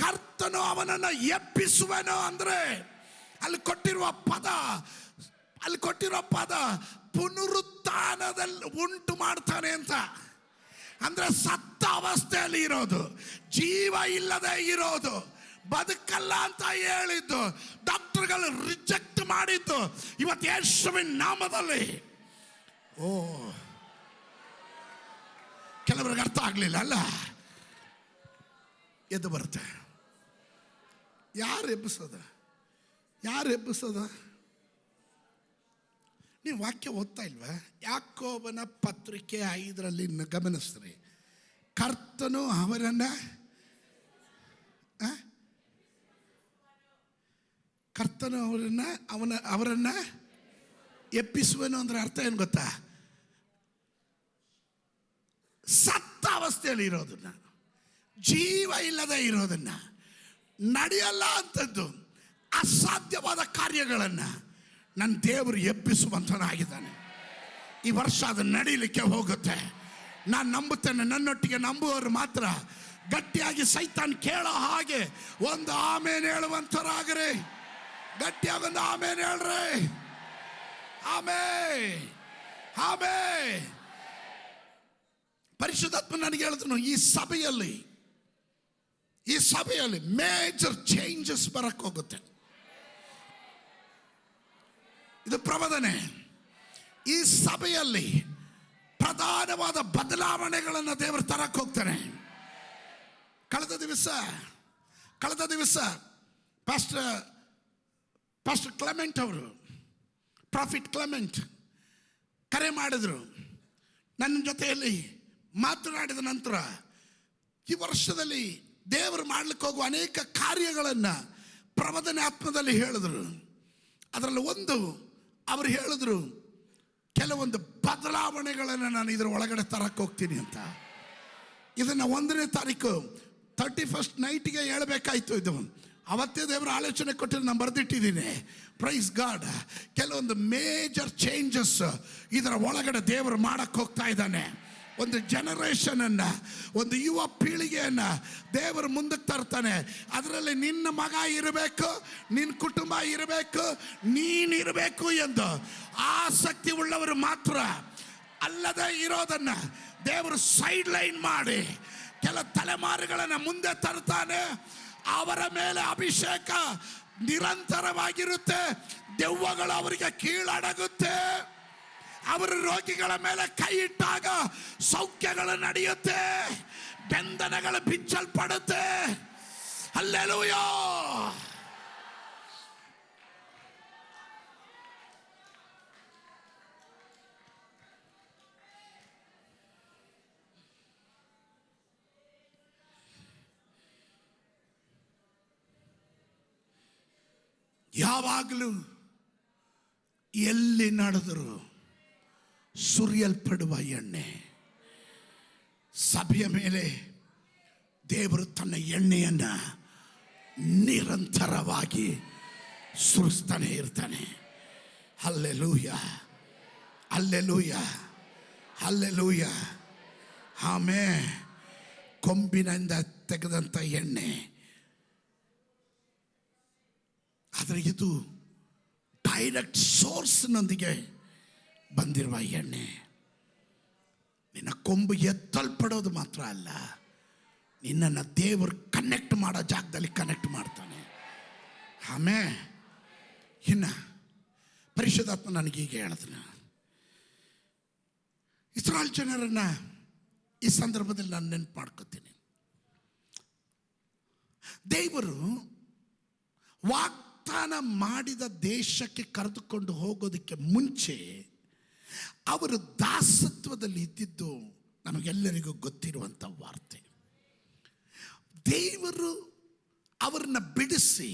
ಕರ್ತನು ಅವನನ್ನು ಎಬ್ಬಿಸುವನು. ಅಂದ್ರೆ ಅಲ್ಲಿ ಕೊಟ್ಟಿರುವ ಪದ ಪುನರುತ್ಥಾನದಲ್ಲಿ ಉಂಟು ಮಾಡ್ತಾನೆ ಅಂತ. ಅಂದ್ರೆ ಸತ್ತ ಅವಸ್ಥೆಯಲ್ಲಿ ಇರೋದು, ಜೀವ ಇಲ್ಲದೆ ಇರೋದು, ಬದುಕಲ್ಲ ಅಂತ ಹೇಳಿದ್ದು ಡಾಕ್ಟರ್ಗಳು ರಿಜೆಕ್ಟ್ ಮಾಡಿದ್ದು ಇವತ್ತು ಯೇಸುವಿನ ನಾಮದಲ್ಲಿ. ಓ, ಕೆಲವರಿಗೆ ಅರ್ಥ ಆಗಲಿಲ್ಲ ಅಲ್ಲ? ಎದ್ದು ಬರುತ್ತೆ. ಯಾರು ಎಬ್ಬಿಸೋದ? ನೀವು ವಾಕ್ಯ ಓದ್ತಾ ಇಲ್ವಾ? ಯಾಕೋಬನ ಪತ್ರಿಕೆ 5ರಲ್ಲಿ ಗಮನಿಸ್ರಿ. ಕರ್ತನು ಅವರನ್ನ ಎಬ್ಬಿಸುವನು ಅಂದ್ರೆ ಅರ್ಥ ಏನು ಗೊತ್ತಾ? ಸತ್ತ ಅವಸ್ಥೆಯಲ್ಲಿ ಇರೋದನ್ನ, ಜೀವ ಇಲ್ಲದೆ ಇರೋದನ್ನ, ನಡೆಯಲ್ಲ ಅಂತದ್ದು ಅಸಾಧ್ಯವಾದ ಕಾರ್ಯಗಳನ್ನು ನನ್ನ ದೇವರು ಎಬ್ಬಿಸುವಂತನಾಗಿದ್ದಾನೆ. ಈ ವರ್ಷ ಅದು ನಡೀಲಿಕ್ಕೆ ಹೋಗುತ್ತೆ. ನಾನು ನಂಬುತ್ತೇನೆ. ನನ್ನೊಟ್ಟಿಗೆ ನಂಬುವವರು ಮಾತ್ರ ಗಟ್ಟಿಯಾಗಿ ಸೈತಾನ್ ಕೇಳೋ ಹಾಗೆ ಒಂದು ಆಮೇನ್ ಹೇಳುವಂತರಾಗ್ರಿ. ಗಟ್ಟಿಯಾಗಿ ಒಂದು ಆಮೇನ್ ಹೇಳ್ರಿ. ಆಮೇ ಪರಿಶುದ್ಧಾತ್ಮ ನನಗೆ ಹೇಳಿದ್ರು, ಈ ಸಭೆಯಲ್ಲಿ ಮೇಜರ್ ಚೇಂಜಸ್ ಬರಕ್ ಹೋಗುತ್ತೆ. ಇದು ಪ್ರವಾದನೆ. ಈ ಸಭೆಯಲ್ಲಿ ಪ್ರಧಾನವಾದ ಬದಲಾವಣೆಗಳನ್ನು ದೇವರು ತರಕ್ಕೆ ಹೋಗ್ತಾನೆ. ಕಳೆದ ದಿವಸ ಪಾಸ್ಟರ್ ಕ್ಲೆಮೆಂಟ್ ಅವರು, ಪ್ರಾಫಿಟ್ ಕ್ಲೆಮೆಂಟ್ ಕರೆ ಮಾಡಿದ್ರು. ನನ್ನ ಜೊತೆಯಲ್ಲಿ ಮಾತನಾಡಿದ ನಂತರ ಈ ವರ್ಷದಲ್ಲಿ ದೇವರು ಮಾಡ್ಲಿಕ್ಕೆ ಹೋಗುವ ಅನೇಕ ಕಾರ್ಯಗಳನ್ನು ಪ್ರವಾದನೆ ಆತ್ಮದಲ್ಲಿ ಹೇಳಿದ್ರು. ಅದರಲ್ಲಿ ಅವರು ಹೇಳಿದ್ರು, ಕೆಲವೊಂದು ಬದಲಾವಣೆಗಳನ್ನು ನಾನು ಇದರ ಒಳಗಡೆ ತರಕ್ಕೆ ಹೋಗ್ತೀನಿ ಅಂತ. ಇದನ್ನು 1ನೇ ತಾರೀಕು 31st ನೈಟಿಗೆ ಹೇಳಬೇಕಾಯ್ತು. ಇದು ಅವತ್ತೇ ದೇವರು ಆಲೋಚನೆ ಕೊಟ್ಟಿದ್ದು ನಾನು ಬರೆದಿಟ್ಟಿದ್ದೀನಿ. Praise God. ಕೆಲವೊಂದು ಮೇಜರ್ ಚೇಂಜಸ್ ಇದರ ಒಳಗಡೆ ದೇವರು ಮಾಡಕ್ಕೆ ಹೋಗ್ತಾ ಇದ್ದಾನೆ. ಒಂದು ಜನರೇಷನನ್ನು, ಒಂದು ಯುವ ಪೀಳಿಗೆಯನ್ನು ದೇವರು ಮುಂದಕ್ಕೆ ತರ್ತಾನೆ. ಅದರಲ್ಲಿ ನಿನ್ನ ಮಗ ಇರಬೇಕು, ನಿನ್ನ ಕುಟುಂಬ ಇರಬೇಕು, ನೀನಿರಬೇಕು ಎಂದು ಆಸಕ್ತಿ ಉಳ್ಳವರು ಮಾತ್ರ. ಅಲ್ಲದೆ ಇರೋದನ್ನು ದೇವರು ಸೈಡ್ ಲೈನ್ ಮಾಡಿ ಕೆಲ ತಲೆಮಾರುಗಳನ್ನು ಮುಂದೆ ತರ್ತಾನೆ. ಅವರ ಮೇಲೆ ಅಭಿಷೇಕ ನಿರಂತರವಾಗಿರುತ್ತೆ. ದೆವ್ವಗಳು ಅವರಿಗೆ ಕೀಳಡಗುತ್ತೆ. ಅವರು ರೋಗಿಗಳ ಮೇಲೆ ಕೈ ಇಟ್ಟಾಗ ಸೌಖ್ಯಗಳು ನಡೆಯುತ್ತೆ, ಬಂಧನಗಳು ಬಿಚ್ಚಲ್ಪಡುತ್ತೆ. ಹಲ್ಲೆಲೂಯಾ. ಯಾವಾಗಲೂ ಎಲ್ಲಿ ನಡೆದರೂ ಸುರಿಯಲ್ಪಡುವ ಎಣ್ಣೆ. ಸಭೆಯ ಮೇಲೆ ದೇವರು ತನ್ನ ಎಣ್ಣೆಯನ್ನು ನಿರಂತರವಾಗಿ ಸುರಿಸ್ತಾನೆ ಇರ್ತಾನೆ. Hallelujah, hallelujah, hallelujah. ಆಮೇಲೆ ಕೊಂಬಿನಿಂದ ತೆಗೆದಂಥ ಎಣ್ಣೆ. ಆದರೆ ಇದು ಡೈರೆಕ್ಟ್ ಸೋರ್ಸ್ನೊಂದಿಗೆ ಬಂದಿರುವ ಎಣ್ಣೆ. ನಿನ್ನ ಕೊಂಬು ಎತ್ತಲ್ಪಡೋದು ಮಾತ್ರ ಅಲ್ಲ, ನಿನ್ನನ್ನು ದೇವರು ಕನೆಕ್ಟ್ ಮಾಡೋ ಜಾಗದಲ್ಲಿ ಕನೆಕ್ಟ್ ಮಾಡ್ತಾನೆ. ಆಮೇಲೆ ಇನ್ನು ಪರಿಶುದ್ಧಾತ್ಮ ನನಗೀಗ ಹೇಳಿದನು, ಇಸ್ರಾಯೇಲ್ ಜನರನ್ನು ಈ ಸಂದರ್ಭದಲ್ಲಿ ನಾನು ನೆನಪು ಮಾಡ್ಕೋತೀನಿ. ದೇವರು ವಾಗ್ದಾನ ಮಾಡಿದ ದೇಶಕ್ಕೆ ಕರೆದುಕೊಂಡು ಹೋಗೋದಕ್ಕೆ ಮುಂಚೆ ಅವರು ದಾಸತ್ವದಲ್ಲಿ ಇದ್ದಿದ್ದು ನಮಗೆಲ್ಲರಿಗೂ ಗೊತ್ತಿರುವಂಥ ವಾರ್ತೆ. ದೇವರು ಅವರನ್ನ ಬಿಡಿಸಿ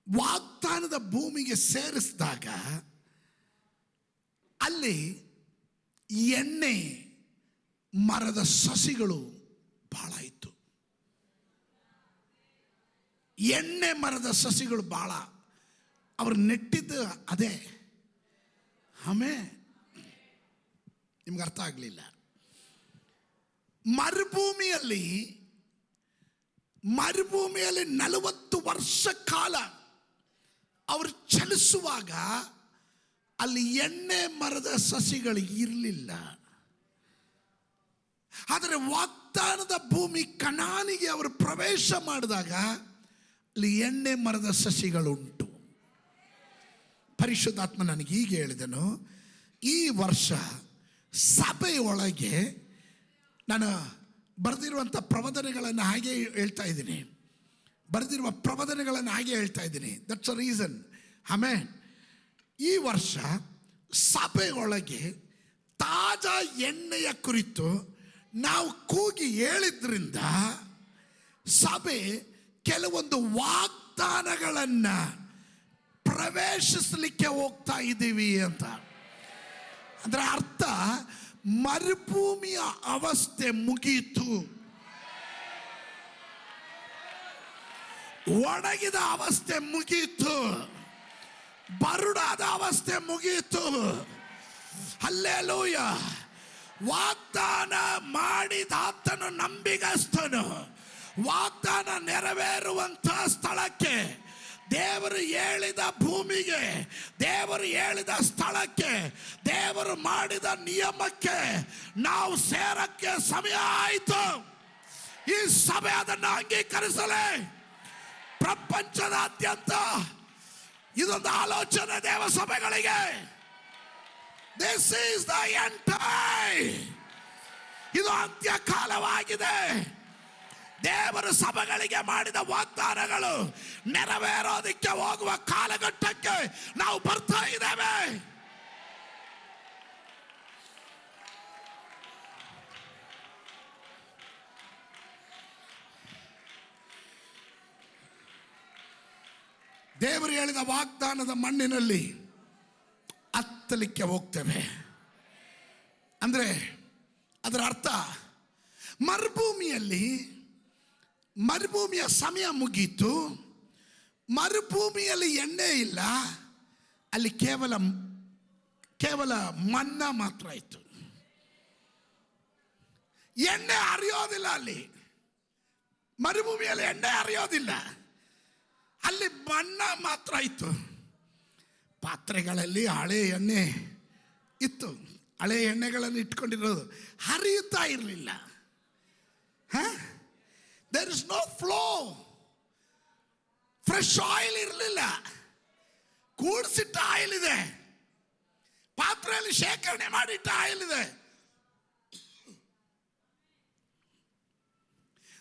ವಾಗ್ದಾನದ ಭೂಮಿಗೆ ಸೇರಿಸಿದಾಗ ಅಲ್ಲಿ ಎಣ್ಣೆ ಮರದ ಸಸಿಗಳು ಬಹಳ ಇತ್ತು. ಎಣ್ಣೆ ಮರದ ಸಸಿಗಳು ಬಹಳ. ಅವರು ನೆಟ್ಟಿದ್ದು ಅದೇ. ಆಮೇಲೆ ನಿಮ್ಗೆ ಅರ್ಥ ಆಗಲಿಲ್ಲ. ಮರುಭೂಮಿಯಲ್ಲಿ 40 ವರ್ಷ ಕಾಲ ಅವರು ಚಲಿಸುವಾಗ ಅಲ್ಲಿ ಎಣ್ಣೆ ಮರದ ಸಸಿಗಳು ಇರಲಿಲ್ಲ. ಆದರೆ ವಾಗ್ದಾನದ ಭೂಮಿ ಕನಾನಿಗೆ ಅವರು ಪ್ರವೇಶ ಮಾಡಿದಾಗ ಅಲ್ಲಿ ಎಣ್ಣೆ ಮರದ ಸಸಿಗಳುಂಟು. ಪರಿಶುದ್ಧಾತ್ಮ ನನಗೆ ಈಗ ಹೇಳಿದನು, ಈ ವರ್ಷ ಸಭೆಯೊಳಗೆ ನಾನು ಬರೆದಿರುವಂಥ ಪ್ರವಾದನೆಗಳನ್ನು ಹಾಗೆ ಹೇಳ್ತಾ ಇದ್ದೀನಿ. That's a reason. ಆಮೇಲೆ ಈ ವರ್ಷ ಸಭೆಯೊಳಗೆ ತಾಜಾ ಎಣ್ಣೆಯ ಕುರಿತು ನಾವು ಕೂಗಿ ಹೇಳಿದ್ರಿಂದ ಸಭೆ ಕೆಲವೊಂದು ವಾಗ್ದಾನಗಳನ್ನು ಪ್ರವೇಶಿಸಲಿಕ್ಕೆ ಹೋಗ್ತಾ ಇದ್ದೀವಿ ಅಂತ. ಅದರ ಅರ್ಥ ಮರುಭೂಮಿಯ ಅವಸ್ಥೆ ಮುಗಿಯಿತು, ಒಣಗಿದ ಅವಸ್ಥೆ ಮುಗಿಯಿತು, ಬರುಡಾದ ಅವಸ್ಥೆ ಮುಗಿಯಿತು. ಹಲ್ಲೆಲೂಯಾ. ವಾಗ್ದಾನ ಮಾಡಿದಾತನು ನಂಬಿಗಸ್ತನು. ವಾಗ್ದಾನ ನೆರವೇರುವಂಥ ಸ್ಥಳಕ್ಕೆ, ದೇವರು ಹೇಳಿದ ಭೂಮಿಗೆ, ದೇವರು ಹೇಳಿದ ಸ್ಥಳಕ್ಕೆ, ದೇವರು ಮಾಡಿದ ನಿಯಮಕ್ಕೆ ನಾವು ಸೇರಕ್ಕೆ ಸಮಯ ಆಯಿತು. ಈ ಸಭೆ ಅದನ್ನು ಅಂಗೀಕರಿಸಲೇ. ಪ್ರಪಂಚದಾದ್ಯಂತ ಇದೊಂದು ಆಲೋಚನೆ ದೇವ ಸಭೆಗಳಿಗೆ. This is the end time. ಇದು ಅಂತ್ಯಕಾಲವಾಗಿದೆ. ದೇವರು ಸಭೆಗಳಿಗೆ ಮಾಡಿದ ವಾಗ್ದಾನಗಳು ನೆರವೇರೋದಕ್ಕೆ ಹೋಗುವ ಕಾಲಘಟ್ಟಕ್ಕೆ ನಾವು ಬರ್ತಾ ಇದ್ದೇವೆ. ದೇವರು ಹೇಳಿದ ವಾಗ್ದಾನದ ಮಣ್ಣಿನಲ್ಲಿ ಹತ್ತಲಿಕ್ಕೆ ಹೋಗ್ತೇವೆ. ಅಂದ್ರೆ ಅದರ ಅರ್ಥ ಮರುಭೂಮಿಯ ಸಮಯ ಮುಗೀತು. ಮರುಭೂಮಿಯಲ್ಲಿ ಎಣ್ಣೆ ಇಲ್ಲ, ಅಲ್ಲಿ ಕೇವಲ ಮನ್ನ ಮಾತ್ರ ಇತ್ತು. ಎಣ್ಣೆ ಹರಿಯೋದಿಲ್ಲ ಅಲ್ಲಿ. ಮರುಭೂಮಿಯಲ್ಲಿ ಎಣ್ಣೆ ಹರಿಯೋದಿಲ್ಲ, ಅಲ್ಲಿ ಮನ್ನ ಮಾತ್ರ ಇತ್ತು. ಪಾತ್ರೆಗಳಲ್ಲಿ ಹಳೆ ಎಣ್ಣೆ ಇತ್ತು. ಹಳೆ ಎಣ್ಣೆಗಳನ್ನು ಇಟ್ಕೊಂಡಿರೋದು ಹರಿಯುತ್ತಾ ಇರಲಿಲ್ಲ. There is no flow. Fresh oil ಇರಲಿಲ್ಲ. ಕೂಡಿಸಿಟ್ಟ ಆಯಿಲ್ ಇದೆ, ಪಾತ್ರೆಯಲ್ಲಿ ಶೇಖರಣೆ ಮಾಡಿಟ್ಟ ಆಯಿಲ್ ಇದೆ.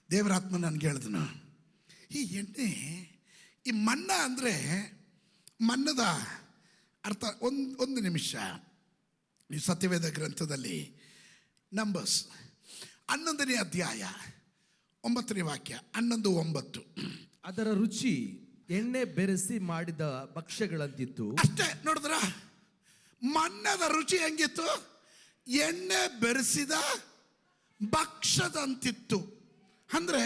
ದೇವರಾತ್ಮ ನನ್ಗೆ ಹೇಳಿದನು, ಈ ಎಣ್ಣೆ, ಈ ಮನ್ನ ಅಂದರೆ ಮನ್ನದ ಅರ್ಥ. ಒಂದು ನಿಮಿಷ, ಈ ಸತ್ಯವೇದ ಗ್ರಂಥದಲ್ಲಿ ನಂಬರ್ಸ್ 11ನೇ ಅಧ್ಯಾಯ 9ನೇ ವಾಕ್ಯ, 11:9. ಅದರ ರುಚಿ ಎಣ್ಣೆ ಬೆರೆಸಿ ಮಾಡಿದ ಭಕ್ಷ್ಯಗಳಂತಿತ್ತು. ಅಷ್ಟೇ. ನೋಡಿದ್ರ, ಮನ್ನದ ರುಚಿ ಹೆಂಗಿತ್ತು? ಎಣ್ಣೆ ಬೆರೆಸಿದ ಭಕ್ಷ್ಯದಂತಿತ್ತು. ಅಂದ್ರೆ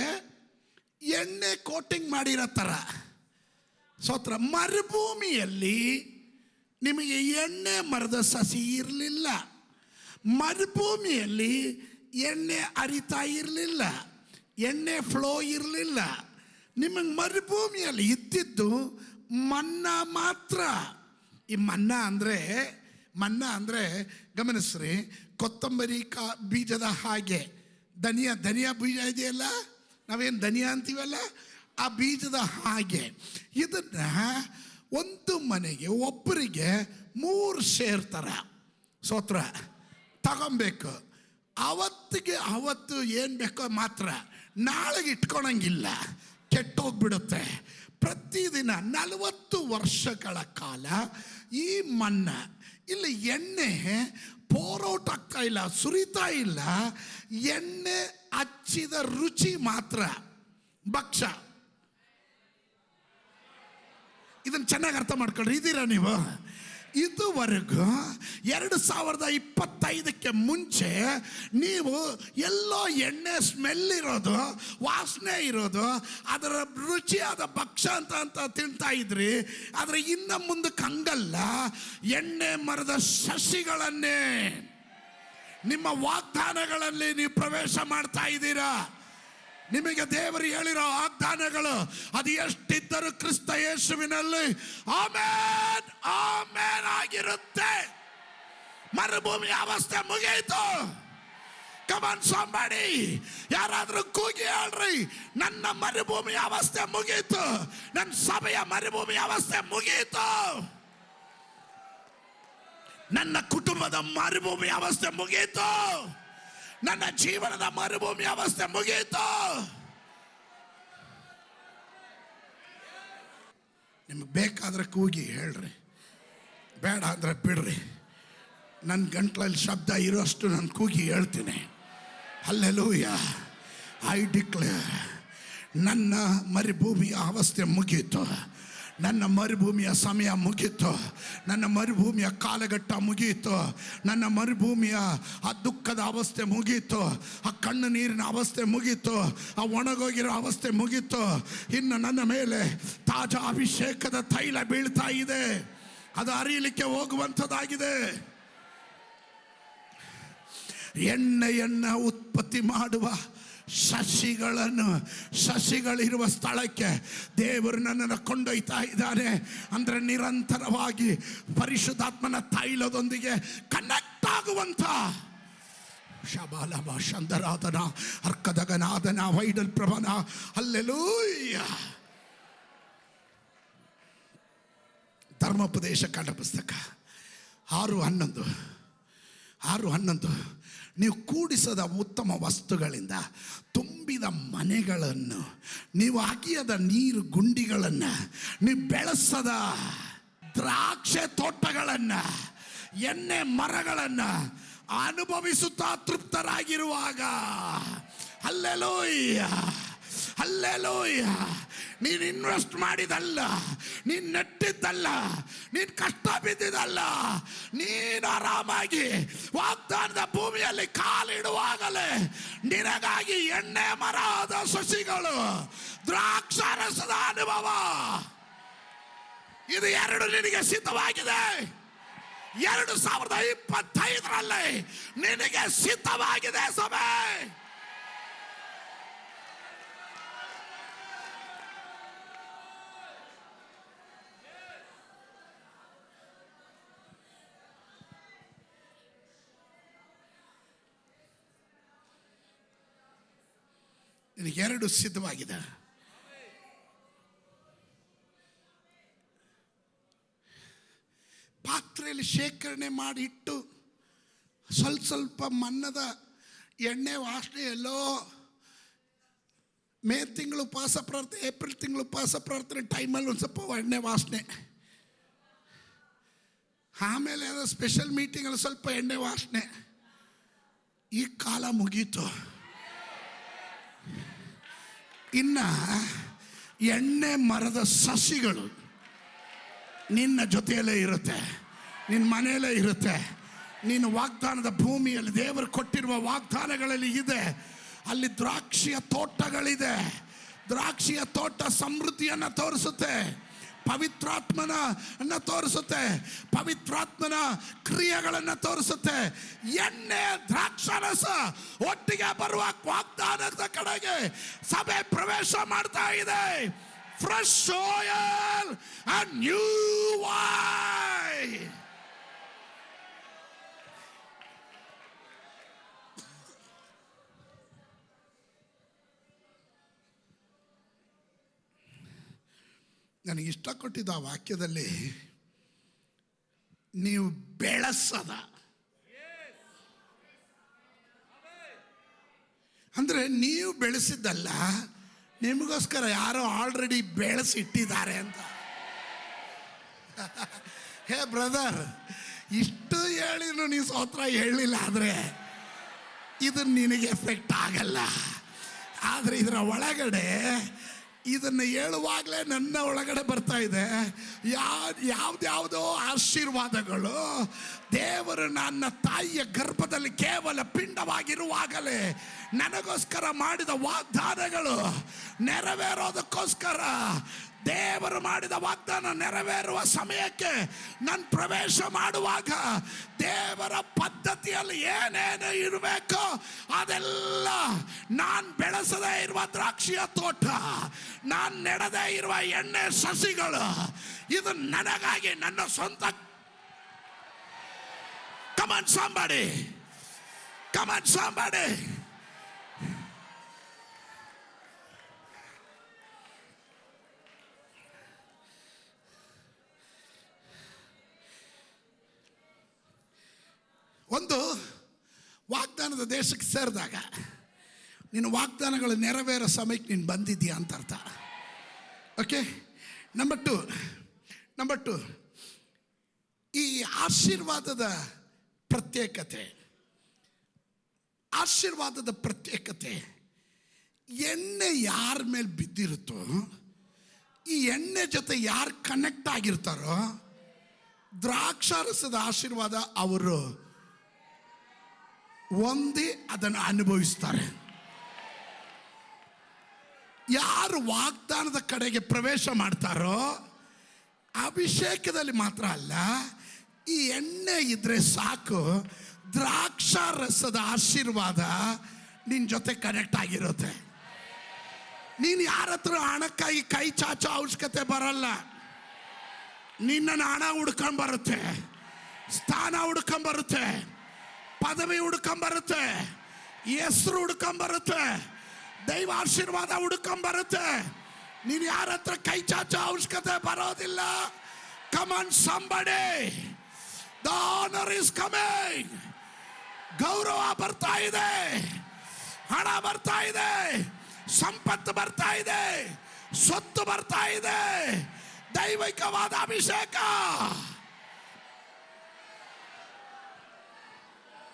ಎಣ್ಣೆ ಕೋಟಿಂಗ್ ಮಾಡಿರೋ ಥರ. ಸ್ತೋತ್ರ. ಮರುಭೂಮಿಯಲ್ಲಿ ನಿಮಗೆ ಎಣ್ಣೆ ಮರದ ಸಸಿ ಇರಲಿಲ್ಲ. ಮರುಭೂಮಿಯಲ್ಲಿ ಎಣ್ಣೆ ಹರಿತಾ ಇರಲಿಲ್ಲ, ಎಣ್ಣೆ ಫ್ಲೋ ಇರಲಿಲ್ಲ. ನಿಮಗೆ ಮರುಭೂಮಿಯಲ್ಲಿ ಇದ್ದಿದ್ದು ಮನ್ನ ಮಾತ್ರ. ಈ ಮನ್ನ ಅಂದರೆ ಗಮನಿಸ್ರಿ, ಕೊತ್ತಂಬರಿ ಬೀಜದ ಹಾಗೆ ಧನಿಯಾ ಬೀಜ ಇದೆಯಲ್ಲ, ನಾವೇನು ಧನಿಯಾ ಅಂತೀವಲ್ಲ, ಆ ಬೀಜದ ಹಾಗೆ ಇದನ್ನ ಒಂದು ಮನೆಗೆ ಒಬ್ಬರಿಗೆ 3 ಸೇರ್ ಥರ ಸ್ತೋತ್ರ ತಗೊಬೇಕು. ಅವತ್ತು ಏನು ಬೇಕೋ ಮಾತ್ರ, ನಾಳೆಗೆ ಇಟ್ಕೊಳಂಗಿಲ್ಲ, ಕೆಟ್ಟೋಗ್ಬಿಡುತ್ತೆ. ಪ್ರತಿದಿನ 40 ವರ್ಷಗಳ ಕಾಲ ಈ ಮನ್ನ ಇಲ್ಲಿ ಎಣ್ಣೆ ಪೋರೌಟ್ ಆಗ್ತಾ ಇಲ್ಲ, ಸುರಿತಾ ಇಲ್ಲ. ಎಣ್ಣೆ ಹಚ್ಚಿದ ರುಚಿ ಮಾತ್ರ ಭಕ್ಷ್ಯ. ಇದನ್ನು ಚೆನ್ನಾಗಿ ಅರ್ಥ ಮಾಡ್ಕೊಳ್ರಿ. ಇದ್ದೀರಾ ನೀವು? ಇದುವರೆಗೂ 2025ಕ್ಕೆ ಮುಂಚೆ ನೀವು ಎಲ್ಲೋ ಎಣ್ಣೆ ಸ್ಮೆಲ್ ಇರೋದು, ವಾಸನೆ ಇರೋದು, ಅದರ ರುಚಿಯಾದ ಭಕ್ಷ್ಯ ಅಂತ ತಿಂತಾ ಇದ್ರಿ. ಆದರೆ ಇನ್ನು ಮುಂದಕ್ಕೆ ಹಂಗಲ್ಲ. ಎಣ್ಣೆ ಮರದ ಸಸಿಗಳನ್ನೇ ನಿಮ್ಮ ವಾಗ್ದಾನಗಳಲ್ಲಿ ನೀವು ಪ್ರವೇಶ ಮಾಡ್ತಾ ಇದ್ದೀರಾ. ನಿಮಗೆ ದೇವರು ಹೇಳಿರೋ ವಾಗ್ದಾನಗಳು ಅದು ಎಷ್ಟಿದ್ದರೂ ಕ್ರಿಸ್ತ ಯೇಸುವಿನಲ್ಲಿ ಆಮೆನ್ ಆಮೆನ್ ಆಗಿರುತ್ತೆ. ಮರುಭೂಮಿಯ ಅವಸ್ಥೆ ಮುಗಿಯಿತು. ಕಮಾನ್ somebody, ಯಾರಾದ್ರೂ ಕೂಗಿ ಹೇಳ್ರಿ, ನನ್ನ ಮರುಭೂಮಿಯ ಅವಸ್ಥೆ ಮುಗಿಯಿತು, ನನ್ನ ಸಭೆಯ ಮರುಭೂಮಿಯ ಅವಸ್ಥೆ ಮುಗಿಯಿತು, ನನ್ನ ಕುಟುಂಬದ ಮರುಭೂಮಿಯ ಅವಸ್ಥೆ ಮುಗಿಯಿತು, ನನ್ನ ಜೀವನದ ಮರುಭೂಮಿ ಅವಸ್ಥೆ ಮುಗಿಯಿತು. ನಿಮಗೆ ಬೇಕಾದ್ರೆ ಕೂಗಿ ಹೇಳ್ರಿ, ಬೇಡ ಅಂದ್ರೆ ಬಿಡ್ರಿ. ನನ್ನ ಗಂಟ್ಲಲ್ಲಿ ಶಬ್ದ ಇರೋಷ್ಟು ನಾನು ಕೂಗಿ ಹೇಳ್ತೀನಿ. ಹಲ್ಲೆಲೂಯಾ. ಐ ಡಿಕ್ಲೇರ್, ನನ್ನ ಮರುಭೂಮಿಯ ಅವಸ್ಥೆ ಮುಗೀತು, ನನ್ನ ಮರುಭೂಮಿಯ ಸಮಯ ಮುಗೀತು, ನನ್ನ ಮರುಭೂಮಿಯ ಕಾಲಘಟ್ಟ ಮುಗಿಯಿತು, ನನ್ನ ಮರುಭೂಮಿಯ ಆ ದುಃಖದ ಅವಸ್ಥೆ ಮುಗೀತು, ಆ ಕಣ್ಣು ನೀರಿನ ಅವಸ್ಥೆ ಮುಗೀತು, ಆ ಒಣಗೋಗಿರೋ ಅವಸ್ಥೆ ಮುಗೀತು. ಇನ್ನು ನನ್ನ ಮೇಲೆ ತಾಜಾ ಅಭಿಷೇಕದ ತೈಲ ಬೀಳ್ತಾ ಇದೆ, ಅದು ಹರಿಯಲಿಕ್ಕೆ ಹೋಗುವಂಥದ್ದಾಗಿದೆ. ಎಣ್ಣೆಯನ್ನು ಉತ್ಪತ್ತಿ ಮಾಡುವ ಸಸಿಗಳಿರುವ ಸ್ಥಳಕ್ಕೆ ದೇವರು ನನ್ನನ್ನು ಕೊಂಡೊಯ್ತಾ ಇದ್ದಾನೆ. ಅಂದರೆ ನಿರಂತರವಾಗಿ ಪರಿಶುದ್ಧಾತ್ಮನ ತೈಲದೊಂದಿಗೆ ಕನೆಕ್ಟ್ ಆಗುವಂಥ ಶಬಾಲಬ ಶಂದರಾಧನ ಅರ್ಕದಗನಾದನ ವೈಡಲ್ ಪ್ರಭನ. ಹಲ್ಲೆಲೂಯಾ. ಧರ್ಮೋಪದೇಶ ಕಾಂಡ ಪುಸ್ತಕ 6:11 ನೀವು ಕೂಡಿಸದ ಉತ್ತಮ ವಸ್ತುಗಳಿಂದ ತುಂಬಿದ ಮನೆಗಳನ್ನು, ನೀವು ಅಗಿಯದ ನೀರು ಗುಂಡಿಗಳನ್ನು, ನೀವು ಬೆಳೆಸದ ದ್ರಾಕ್ಷೆ ತೋಟಗಳನ್ನು, ಎಣ್ಣೆ ಮರಗಳನ್ನು ಅನುಭವಿಸುತ್ತಾ ತೃಪ್ತರಾಗಿರುವಾಗ, ಹಲ್ಲೆಲೂಯ ಹಲ್ಲೆಲೂಯ, ನೀನು ಇನ್ವೆಸ್ಟ್ ಮಾಡಿದಲ್ಲ, ನೀನು ನೆಟ್ಟಿದ್ದಲ್ಲ, ನೀನು ಕಷ್ಟ ಬಿದ್ದಿದ್ದಲ್ಲ, ನೀನು ಆರಾಮಾಗಿ ವಾಗ್ದಾನದ ಭೂಮಿಯಲ್ಲಿ ಕಾಲಿಡುವಾಗಲೇ ನಿನಗಾಗಿ ಎಣ್ಣೆ ಮರದ ಸಸಿಗಳು, ದ್ರಾಕ್ಷಾರಸದ ಅನುಭವ, ಇದು ಎರಡು ನಿನಗೆ ಸಿದ್ಧವಾಗಿದೆ. 2025ರಲ್ಲಿ ನಿನಗೆ ಸಿದ್ಧವಾಗಿದೆ ಸಭೆ. ನಿನಗೆ 2 ಸಿದ್ಧವಾಗಿದೆ. ಪಾತ್ರೆಯಲ್ಲಿ ಶೇಖರಣೆ ಮಾಡಿ ಇಟ್ಟು ಸ್ವಲ್ಪ ಮನ್ನದ ಎಣ್ಣೆ ವಾಸನೆ ಎಲ್ಲೋ ಮೇ ತಿಂಗಳು ಉಪವಾಸ ಪ್ರಾರ್ಥನೆ, ಏಪ್ರಿಲ್ ತಿಂಗಳು ಉಪವಾಸ ಪ್ರಾರ್ಥನೆ ಟೈಮಲ್ಲಿ ಒಂದು ಸ್ವಲ್ಪ ಎಣ್ಣೆ ವಾಸನೆ, ಆಮೇಲೆ ಏನೋ ಸ್ಪೆಷಲ್ ಮೀಟಿಂಗಲ್ಲಿ ಸ್ವಲ್ಪ ಎಣ್ಣೆ ವಾಸನೆ. ಈ ಕಾಲ ಮುಗೀತು. ಇನ್ನು ಎಣ್ಣೆ ಮರದ ಸಸಿಗಳು ನಿನ್ನ ಜೊತೆಯಲ್ಲೇ ಇರುತ್ತೆ, ನಿನ್ನ ಮನೆಯಲ್ಲೇ ಇರುತ್ತೆ. ನೀನು ವಾಗ್ದಾನದ ಭೂಮಿಯಲ್ಲಿ ದೇವರು ಕೊಟ್ಟಿರುವ ವಾಗ್ದಾನಗಳಲ್ಲಿ ಇದೆ. ಅಲ್ಲಿ ದ್ರಾಕ್ಷಿಯ ತೋಟಗಳಿದೆ. ದ್ರಾಕ್ಷಿಯ ತೋಟ ಸಮೃದ್ಧಿಯನ್ನು ತೋರಿಸುತ್ತೆ, ಪವಿತ್ರಾತ್ಮನ ತೋರಿಸುತ್ತೆ, ಪವಿತ್ರಾತ್ಮನ ಕ್ರಿಯೆಗಳನ್ನು ತೋರಿಸುತ್ತೆ. ಎಣ್ಣೆ ದ್ರಾಕ್ಷಾರಸ ಒಟ್ಟಿಗೆ ಬರುವ ವಾಗ್ದಾನದ ಕಡೆಗೆ ಸಭೆ ಪ್ರವೇಶ ಮಾಡ್ತಾ ಇದೆ. Fresh oil and new wine. ನನಗೆ ಇಷ್ಟ ಕೊಟ್ಟಿದ್ದ ಆ ವಾಕ್ಯದಲ್ಲಿ, ನೀವು ಬೆಳೆಸದ ಅಂದರೆ ನೀವು ಬೆಳೆಸಿದ್ದಲ್ಲ, ನಿಮಗೋಸ್ಕರ ಯಾರೋ ಆಲ್ರೆಡಿ ಬೆಳೆಸಿಟ್ಟಿದ್ದಾರೆ ಅಂತ. ಹೇ ಬ್ರದರ್, ಇಷ್ಟು ಹೇಳಿದ್ರು ನೀವು ಸ್ತೋತ್ರ ಹೇಳಲಿಲ್ಲ ಅಂದರೆ ಇದು ನಿನಗೆ ಎಫೆಕ್ಟ್ ಆಗಲ್ಲ. ಆದರೆ ಇದರ ಒಳಗಡೆ ಇದನ್ನು ಹೇಳುವಾಗಲೇ ನನ್ನ ಒಳಗಡೆ ಬರ್ತಾ ಇದೆ ಯಾವ್ದ್ಯಾವುದೋ ಆಶೀರ್ವಾದಗಳು. ದೇವರು ನನ್ನ ತಾಯಿಯ ಗರ್ಭದಲ್ಲಿ ಕೇವಲ ಪಿಂಡವಾಗಿರುವಾಗಲೇ ನನಗೋಸ್ಕರ ಮಾಡಿದ ವಾಗ್ದಾನಗಳು ನೆರವೇರೋದಕ್ಕೋಸ್ಕರ, ದೇವರು ಮಾಡಿದ ವಾಗ್ದಾನ ನೆರವೇರುವ ಸಮಯಕ್ಕೆ ನಾನು ಪ್ರವೇಶ ಮಾಡುವಾಗ ದೇವರ ಪದ್ಧತಿಯಲ್ಲಿ ಏನೇನು ಇರಬೇಕೋ ಅದೆಲ್ಲ, ನಾನು ಬೆಳೆಸದೇ ಇರುವ ದ್ರಾಕ್ಷಿಯ ತೋಟ, ನಾನು ನೆಡದೇ ಇರುವ ಎಣ್ಣೆ ಸಸಿಗಳು, ಇದು ನನಗಾಗಿ ನನ್ನ ಸ್ವಂತ. Come on somebody, come on somebody. ಒಂದು ವಾಗ್ದಾನದ ದೇಶಕ್ಕೆ ಸೇರಿದಾಗ ನೀನು ವಾಗ್ದಾನಗಳು ನೆರವೇರೋ ಸಮಯಕ್ಕೆ ನೀನು ಬಂದಿದ್ದೀಯಾ ಅಂತ ಅರ್ಥ. ಓಕೆ. ನಂಬರ್ ಟು, ಈ ಆಶೀರ್ವಾದದ ಪ್ರತ್ಯೇಕತೆ, ಎಣ್ಣೆ ಯಾರ ಮೇಲೆ ಬಿದ್ದಿರುತ್ತೋ, ಈ ಎಣ್ಣೆ ಜೊತೆ ಯಾರು ಕನೆಕ್ಟ್ ಆಗಿರ್ತಾರೋ, ದ್ರಾಕ್ಷಾರಸದ ಆಶೀರ್ವಾದ ಅವರು ಒಂದೇ ಅದನ್ನು ಅನುಭವಿಸ್ತಾರೆ. ಯಾರು ವಾಗ್ದಾನದ ಕಡೆಗೆ ಪ್ರವೇಶ ಮಾಡ್ತಾರೋ, ಅಭಿಷೇಕದಲ್ಲಿ ಮಾತ್ರ ಅಲ್ಲ, ಈ ಎಣ್ಣೆ ಇದ್ರೆ ಸಾಕು, ದ್ರಾಕ್ಷಾರಸದ ಆಶೀರ್ವಾದ ನಿನ್ನ ಜೊತೆ ಕನೆಕ್ಟ್ ಆಗಿರುತ್ತೆ. ನೀನು ಯಾರ ಹತ್ರ ಹಣಕ್ಕಾಗಿ ಕೈ ಚಾಚೋ ಅವಶ್ಯಕತೆ ಬರಲ್ಲ. ನಿನ್ನನ್ನು ಹಣ ಹುಡ್ಕೊಂಬರುತ್ತೆ, ಸ್ಥಾನ ಹುಡ್ಕೊಂಬರುತ್ತೆ, ಪದವಿ ಹುಡ್ಕೊಂಬರುತ್ತೆ, ಹೆಸರು ಹುಡ್ಕೊಂಬರುತ್ತೆ, ದೈವ ಆಶೀರ್ವಾದ ಹುಡ್ಕೊಂಬರುತ್ತೆ. ನೀನು ಯಾರ ಹತ್ರ ಕೈ ಚಾಚೋ ಅವಶ್ಯಕತೆ ಬರೋದಿಲ್ಲ. Come on somebody. The honor is coming. ಗೌರವ ಬರ್ತಾ ಇದೆ, ಹಣ ಬರ್ತಾ ಇದೆ, ಸಂಪತ್ತು ಬರ್ತಾ ಇದೆ, ಸ್ವತ್ತು ಬರ್ತಾ ಇದೆ, ದೈವಿಕವಾದ ಅಭಿಷೇಕ.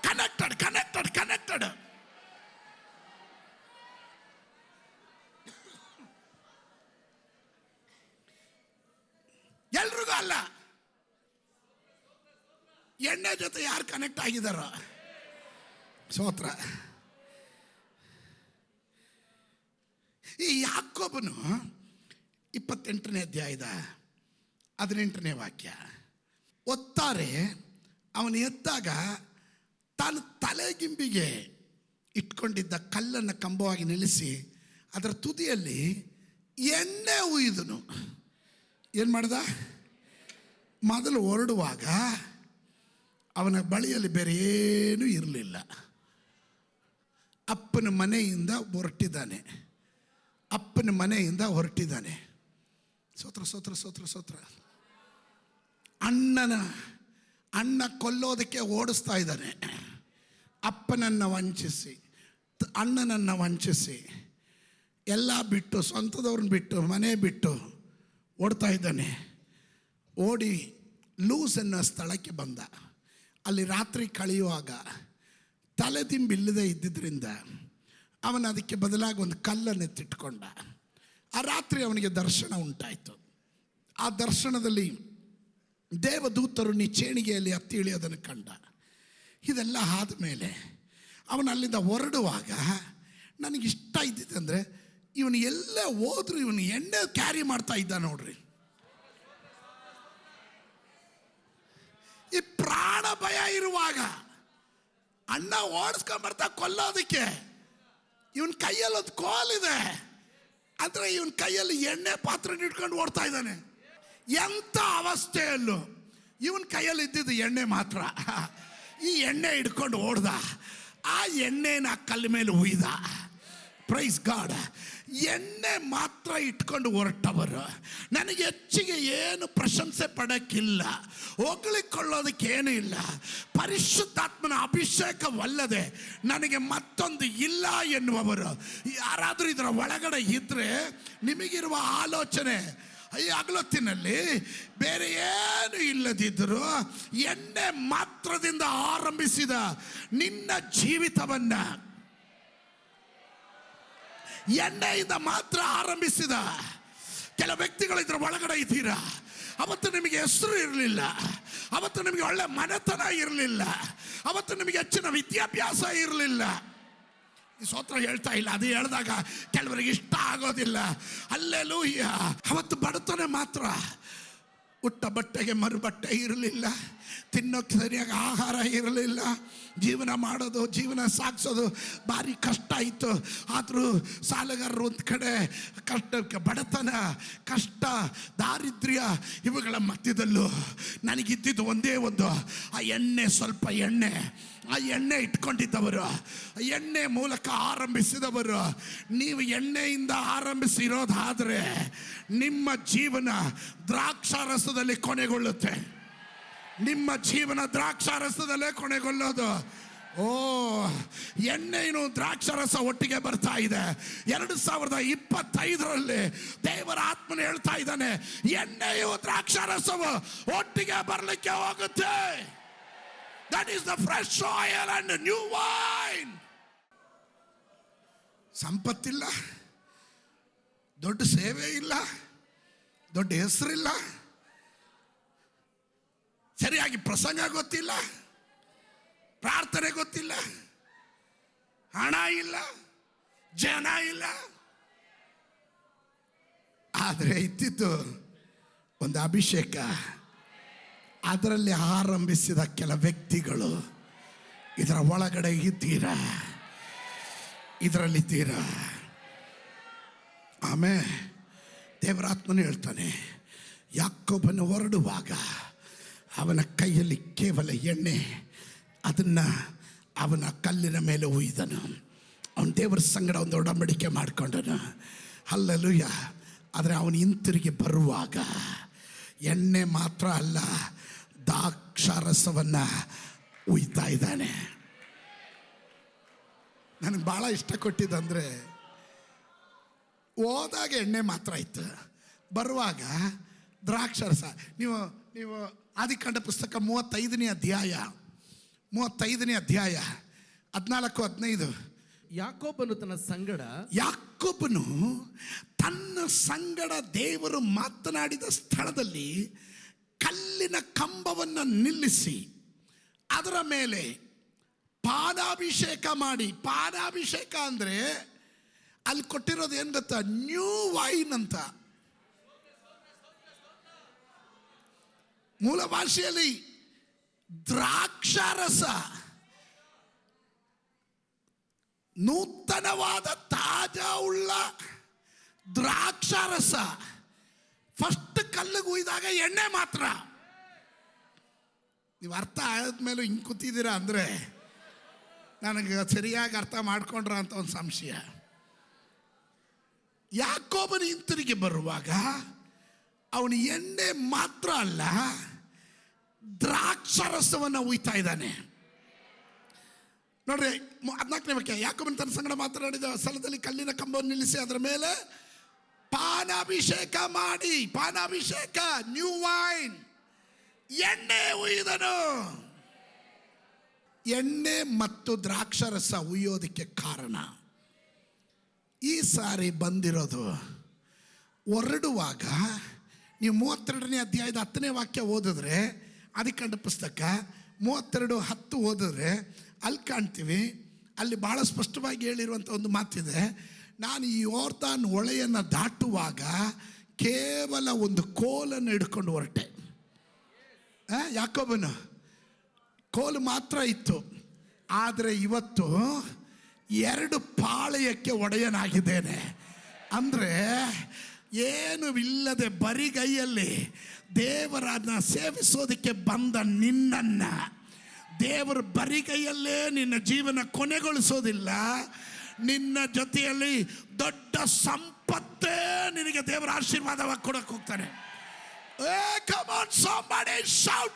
Connected connected connected. ಎಲ್ರಿಗೂ ಅಲ್ಲ, ಎಣ್ಣೆ ಜೊತೆ ಯಾರು ಕನೆಕ್ಟ್ ಆಗಿದಾರೋ ಸ್ತೋತ್ರ. ಈ ಯಾಕೋಬನು 28ನೇ ಅಧ್ಯಾಯದ 18ನೇ ವಾಕ್ಯ ಓದ್ತಾರೆ. ಅವನು ಎದ್ದಾಗ ತಾನು ತಲೆಗಿಂಬಿಗೆ ಇಟ್ಕೊಂಡಿದ್ದ ಕಲ್ಲನ್ನು ಕಂಬವಾಗಿ ನಿಲ್ಲಿಸಿ ಅದರ ತುದಿಯಲ್ಲಿ ಎಣ್ಣೆ ಉಯ್ದನು. ಏನು ಮಾಡ್ದ? ಮೊದಲು ಹೊರಡುವಾಗ ಅವನ ಬಳಿಯಲ್ಲಿ ಬೇರೆ ಏನೂ ಇರಲಿಲ್ಲ. ಅಪ್ಪನ ಮನೆಯಿಂದ ಹೊರಟಿದ್ದಾನೆ, ಅಪ್ಪನ ಮನೆಯಿಂದ ಹೊರಟಿದ್ದಾನೆ. ಸ್ತೋತ್ರ ಸ್ತೋತ್ರ ಸ್ತೋತ್ರ ಸ್ತೋತ್ರ. ಅಣ್ಣ ಕೊಲ್ಲೋದಕ್ಕೆ ಓಡಿಸ್ತಾ ಇದ್ದಾನೆ. ಅಪ್ಪನನ್ನು ವಂಚಿಸಿ, ಅಣ್ಣನನ್ನು ವಂಚಿಸಿ, ಎಲ್ಲ ಬಿಟ್ಟು, ಸ್ವಂತದವ್ರನ್ನ ಬಿಟ್ಟು, ಮನೆ ಬಿಟ್ಟು ಓಡ್ತಾ ಇದ್ದಾನೆ. ಓಡಿ ಲೂಸ್ ಅನ್ನೋ ಸ್ಥಳಕ್ಕೆ ಬಂದ. ಅಲ್ಲಿ ರಾತ್ರಿ ಕಳೆಯುವಾಗ ತಲೆದಿಂಬಿಲ್ಲದೆ ಇದ್ದಿದ್ದರಿಂದ ಅವನು ಅದಕ್ಕೆ ಬದಲಾಗಿ ಒಂದು ಕಲ್ಲನ್ನು ಎತ್ತಿಟ್ಕೊಂಡ. ಆ ರಾತ್ರಿ ಅವನಿಗೆ ದರ್ಶನ ಉಂಟಾಯಿತು. ಆ ದರ್ಶನದಲ್ಲಿ ದೇವದೂತರು ನಿಚ್ಚೇಣಿಗೆಯಲ್ಲಿ ಹತ್ತಿ ಇಳಿಯೋದನ್ನು ಕಂಡ. ಇದೆಲ್ಲ ಆದಮೇಲೆ ಅವನು ಅಲ್ಲಿಂದ ಹೊರಡುವಾಗ ನನಗಿಷ್ಟ ಇದ್ದಿದ್ದಂದರೆ, ಇವನು ಎಲ್ಲ ಹೋದ್ರು ಇವನು ಎಣ್ಣೆ ಕ್ಯಾರಿ ಮಾಡ್ತಾ ಇದ್ದ ನೋಡ್ರಿ. ಈ ಪ್ರಾಣ ಭಯ ಇರುವಾಗ ಅಣ್ಣ ಓಡಿಸ್ಕೊಂಡ್ಬರ್ತಾ ಕೊಲ್ಲೋದಕ್ಕೆ ಇವನ್ ಕೈಯಲ್ಲಿ ಒಂದು ಕೋಲಿದೆ, ಆದರೆ ಇವನ್ ಕೈಯಲ್ಲಿ ಎಣ್ಣೆ ಪಾತ್ರೆ ಇಟ್ಕೊಂಡು ಓಡ್ತಾ ಇದ್ದಾನೆ. ಎಂಥ ಅವಸ್ಥೆಯಲ್ಲೂ ಇವನ್ ಕೈಯಲ್ಲಿ ಇದ್ದಿದ್ದು ಎಣ್ಣೆ ಮಾತ್ರ. ಈ ಎಣ್ಣೆ ಹಿಡ್ಕೊಂಡು ಓಡ್ದ. ಆ ಎಣ್ಣೆನ ಕಲ್ಲ ಮೇಲೆ ಉಯ್ದ. Praise God. ಎಣ್ಣೆ ಮಾತ್ರ ಇಟ್ಕೊಂಡು ಹೊರಟವರು. ನನಗೆ ಹೆಚ್ಚಿಗೆ ಏನು ಪ್ರಶಂಸೆ ಪಡೋಕ್ಕಿಲ್ಲ, ಹೊಗಳಿಕೊಳ್ಳೋದಕ್ಕೇನೂ ಇಲ್ಲ. ಪರಿಶುದ್ಧಾತ್ಮನ ಅಭಿಷೇಕವಲ್ಲದೆ ನನಗೆ ಮತ್ತೊಂದು ಇಲ್ಲ ಎನ್ನುವವರು ಯಾರಾದರೂ ಇದರ ಒಳಗಡೆ ಇದ್ದರೆ, ನಿಮಗಿರುವ ಆಲೋಚನೆ ಈ ಹಗಲೊತ್ತಿನಲ್ಲಿ ಬೇರೆ ಏನು ಇಲ್ಲದಿದ್ದರೂ ಎಣ್ಣೆ ಮಾತ್ರದಿಂದ ಆರಂಭಿಸಿದ ನಿನ್ನ ಜೀವಿತವನ್ನ, ಎಣ್ಣೆಯಿಂದ ಮಾತ್ರ ಆರಂಭಿಸಿದ ಕೆಲ ವ್ಯಕ್ತಿಗಳು ಇದರ ಒಳಗಡೆ ಇದ್ದೀರಾ. ಅವತ್ತು ನಿಮಗೆ ಹೆಸರು ಇರಲಿಲ್ಲ, ಅವತ್ತು ನಿಮಗೆ ಒಳ್ಳೆ ಮನೆತನ ಇರಲಿಲ್ಲ, ಅವತ್ತು ನಿಮಗೆ ಹೆಚ್ಚಿನ ವಿದ್ಯಾಭ್ಯಾಸ ಇರಲಿಲ್ಲ. ಈ ಸ್ತೋತ್ರ ಹೇಳ್ತಾ ಇಲ್ಲ, ಅದು ಹೇಳಿದಾಗ ಕೆಲವರಿಗೆ ಇಷ್ಟ ಆಗೋದಿಲ್ಲ. ಹಲ್ಲೆಲೂಯಾ. ಅವತ್ತು ಬಡತನ ಮಾತ್ರ. ಉಟ್ಟ ಬಟ್ಟೆಗೆ ಮರುಬಟ್ಟೆ ಇರಲಿಲ್ಲ, ತಿನ್ನೋಕ್ಕೆ ಸರಿಯಾಗಿ ಆಹಾರ ಇರಲಿಲ್ಲ, ಜೀವನ ಮಾಡೋದು, ಜೀವನ ಸಾಗಿಸೋದು ಭಾರಿ ಕಷ್ಟ ಇತ್ತು. ಆದರೂ ಸಾಲಗಾರರು ಒಂದು ಕಡೆ, ಕಷ್ಟ, ಬಡತನ, ಕಷ್ಟ, ದಾರಿದ್ರ್ಯ ಇವುಗಳ ಮಧ್ಯದಲ್ಲೂ ನನಗಿದ್ದಿದ್ದು ಒಂದೇ ಒಂದು, ಆ ಎಣ್ಣೆ, ಸ್ವಲ್ಪ ಎಣ್ಣೆ. ಆ ಎಣ್ಣೆ ಇಟ್ಕೊಂಡಿದ್ದವರು, ಎಣ್ಣೆ ಮೂಲಕ ಆರಂಭಿಸಿದವರು. ನೀವು ಎಣ್ಣೆಯಿಂದ ಆರಂಭಿಸಿರೋದಾದರೆ ನಿಮ್ಮ ಜೀವನ ದ್ರಾಕ್ಷಾರಸದಲ್ಲಿ ಕೊನೆಗೊಳ್ಳುತ್ತೆ. ನಿಮ್ಮ ಜೀವನ ದ್ರಾಕ್ಷಾರಸದಲ್ಲೇ ಕೊನೆಗೊಳ್ಳೋದು. ಓ, ಎಣ್ಣೆನು ದ್ರಾಕ್ಷಾರಸ ಒಟ್ಟಿಗೆ ಬರ್ತಾ ಇದೆ. 2025ರಲ್ಲಿ ದೇವರ ಆತ್ಮನ ಹೇಳ್ತಾ ಇದ್ದಾನೆ, ಎಣ್ಣೆಯು ದ್ರಾಕ್ಷಾರಸವು ಒಟ್ಟಿಗೆ ಬರಲಿಕ್ಕೆ ಹೋಗುತ್ತೆ. That is the fresh oil and the new wine. ಸಂಪತ್ತಿಲ್ಲ, ದೊಡ್ಡ ಸೇವೆ ಇಲ್ಲ, ದೊಡ್ಡ ಹೆಸರಿಲ್ಲ, ಸರಿಯಾಗಿ ಪ್ರಸಂಗ ಗೊತ್ತಿಲ್ಲ, ಪ್ರಾರ್ಥನೆ ಗೊತ್ತಿಲ್ಲ, ಹಣ ಇಲ್ಲ, ಜನ ಇಲ್ಲ, ಆದರೆ ಇದ್ದಿದ್ದು ಒಂದು ಅಭಿಷೇಕ. ಅದರಲ್ಲಿ ಆರಂಭಿಸಿದ ಕೆಲ ವ್ಯಕ್ತಿಗಳು ಇದರ ಒಳಗಡೆ ಇದ್ದೀರಾ, ಇದರಲ್ಲಿದ್ದೀರಾ. ಆಮೇಲೆ ದೇವರಾತ್ಮನು ಹೇಳ್ತಾನೆ, ಯಾಕೋಬನು ಹೊರಡುವಾಗ ಅವನ ಕೈಯಲ್ಲಿ ಕೇವಲ ಎಣ್ಣೆ, ಅದನ್ನು ಅವನ ಕಲ್ಲಿನ ಮೇಲೆ ಉಯ್ದನು. ಅವನ ದೇವರ ಸಂಗಡ ಒಂದು ಒಡಂಬಡಿಕೆ ಮಾಡಿಕೊಂಡನು. ಹಲ್ಲೆಲೂಯಾ. ಆದರೆ ಅವನು ಹಿಂತಿರುಗಿ ಬರುವಾಗ ಎಣ್ಣೆ ಮಾತ್ರ ಅಲ್ಲ, ದ್ರಾಕ್ಷಾರಸವನ್ನು ಉಯ್ತಾ ಇದ್ದಾನೆ. ನನಗೆ ಭಾಳ ಇಷ್ಟ ಕೊಟ್ಟಿದ್ದಂದರೆ, ಹೋದಾಗ ಎಣ್ಣೆ ಮಾತ್ರ ಇತ್ತು, ಬರುವಾಗ ದ್ರಾಕ್ಷಾರಸ. ನೀವು ನೀವು ಆದಿಕಾಂಡ ಪುಸ್ತಕ 35ನೇ ಅಧ್ಯಾಯ 14-15. ಯಾಕೋಬನು ತನ್ನ ಸಂಗಡ ದೇವರು ಮಾತನಾಡಿದ ಸ್ಥಳದಲ್ಲಿ ಕಲ್ಲಿನ ಕಂಬವನ್ನು ನಿಲ್ಲಿಸಿ ಅದರ ಮೇಲೆ ಪಾದಾಭಿಷೇಕ ಮಾಡಿ. ಪಾದಾಭಿಷೇಕ ಅಂದರೆ ಅಲ್ಲಿ ಕೊಟ್ಟಿರೋದು ಏನು ಗೊತ್ತಾ? ನ್ಯೂ ವೈನ್ ಅಂತ. ಮೂಲ ಭಾಷೆಯಲ್ಲಿ ದ್ರಾಕ್ಷಾರಸ, ನೂತನವಾದ ತಾಜಾ ಉಳ್ಳ ದ್ರಾಕ್ಷಾರಸ. ಫಸ್ಟ್ ಕಲ್ಲಿಗೆ ಉಯ್ದಾಗ ಎಣ್ಣೆ ಮಾತ್ರ. ನೀವು ಅರ್ಥ ಆದ್ಮೇಲೆ ಹಿಂಗೆ ಕೂತಿದ್ದೀರಾ ಅಂದರೆ ನನಗೆ ಸರಿಯಾಗಿ ಅರ್ಥ ಮಾಡ್ಕೊಂಡ್ರ ಅಂತ ಒಂದು ಸಂಶಯ. ಯಾಕೋಬನ ಹಿಂತಿರುಗಿ ಬರುವಾಗ ಅವನು ಎಣ್ಣೆ ಮಾತ್ರ ಅಲ್ಲ, ದ್ರಾಕ್ಷಾರಸವನ್ನು ಉಯ್ತಾ ಇದ್ದಾನೆ. ನೋಡ್ರಿ 14ನೇ ವಾಕ್ಯ. ಯಾಕೋಬನು ತನ್ನ ಸಂಗಡ ಮಾತನಾಡಿದ ಸ್ಥಳದಲ್ಲಿ ಕಲ್ಲಿನ ಕಂಬವನ್ನು ನಿಲ್ಲಿಸಿ ಅದರ ಮೇಲೆ ಪಾನಾಭಿಷೇಕ ಮಾಡಿ. ಪಾನಾಭಿಷೇಕ, ನ್ಯೂ ವೈನ್, ಎಣ್ಣೆ ಉಯ್ದನು. ಎಣ್ಣೆ ಮತ್ತು ದ್ರಾಕ್ಷಾರಸ ಉಯ್ಯೋದಕ್ಕೆ ಕಾರಣ, ಈ ಸಾರಿ ಬಂದಿರೋದು ಹೊರಡುವಾಗ ನೀವು 32ನೇ ಅಧ್ಯಾಯದ 10ನೇ ವಾಕ್ಯ ಓದಿದ್ರೆ, ಆದಿಕಾಂಡ ಪುಸ್ತಕ 32:10 ಓದಿದ್ರೆ ಅಲ್ಲಿ ಕಾಣ್ತೀವಿ. ಅಲ್ಲಿ ಭಾಳ ಸ್ಪಷ್ಟವಾಗಿ ಹೇಳಿರುವಂಥ ಒಂದು ಮಾತಿದೆ. ನಾನು ಈ ಯೋರ್ದಾನ್ ಹೊಳೆಯನ್ನು ದಾಟುವಾಗ ಕೇವಲ ಒಂದು ಕೋಲನ್ನು ಹಿಡ್ಕೊಂಡು ಹೊರಟೆ. ಯಾಕೋಬನು ಕೋಲು ಮಾತ್ರ ಇತ್ತು. ಆದರೆ ಇವತ್ತು 2 ಪಾಳೆಯಕ್ಕೆ ಒಡೆಯನಾಗಿದ್ದೇನೆ. ಅಂದರೆ ಏನು ಇಲ್ಲದೆ ಬರಿಗೈಯಲ್ಲಿ ದೇವರನ್ನು ಸೇವಿಸೋದಕ್ಕೆ ಬಂದ ನಿನ್ನನ್ನು ದೇವರು ಬರಿಗೈಯಲ್ಲೇ ನಿನ್ನ ಜೀವನ ಕೊನೆಗೊಳಿಸೋದಿಲ್ಲ. ನಿನ್ನ ಜೊತೆಯಲ್ಲಿ ದೊಡ್ಡ ಸಂಪತ್ತೇ ನಿನಗೆ ದೇವರ ಆಶೀರ್ವಾದವಾಗಿ ಕೊಡಕ್ಕೆ ಹೋಗ್ತಾನೆ. Come on, somebody shout.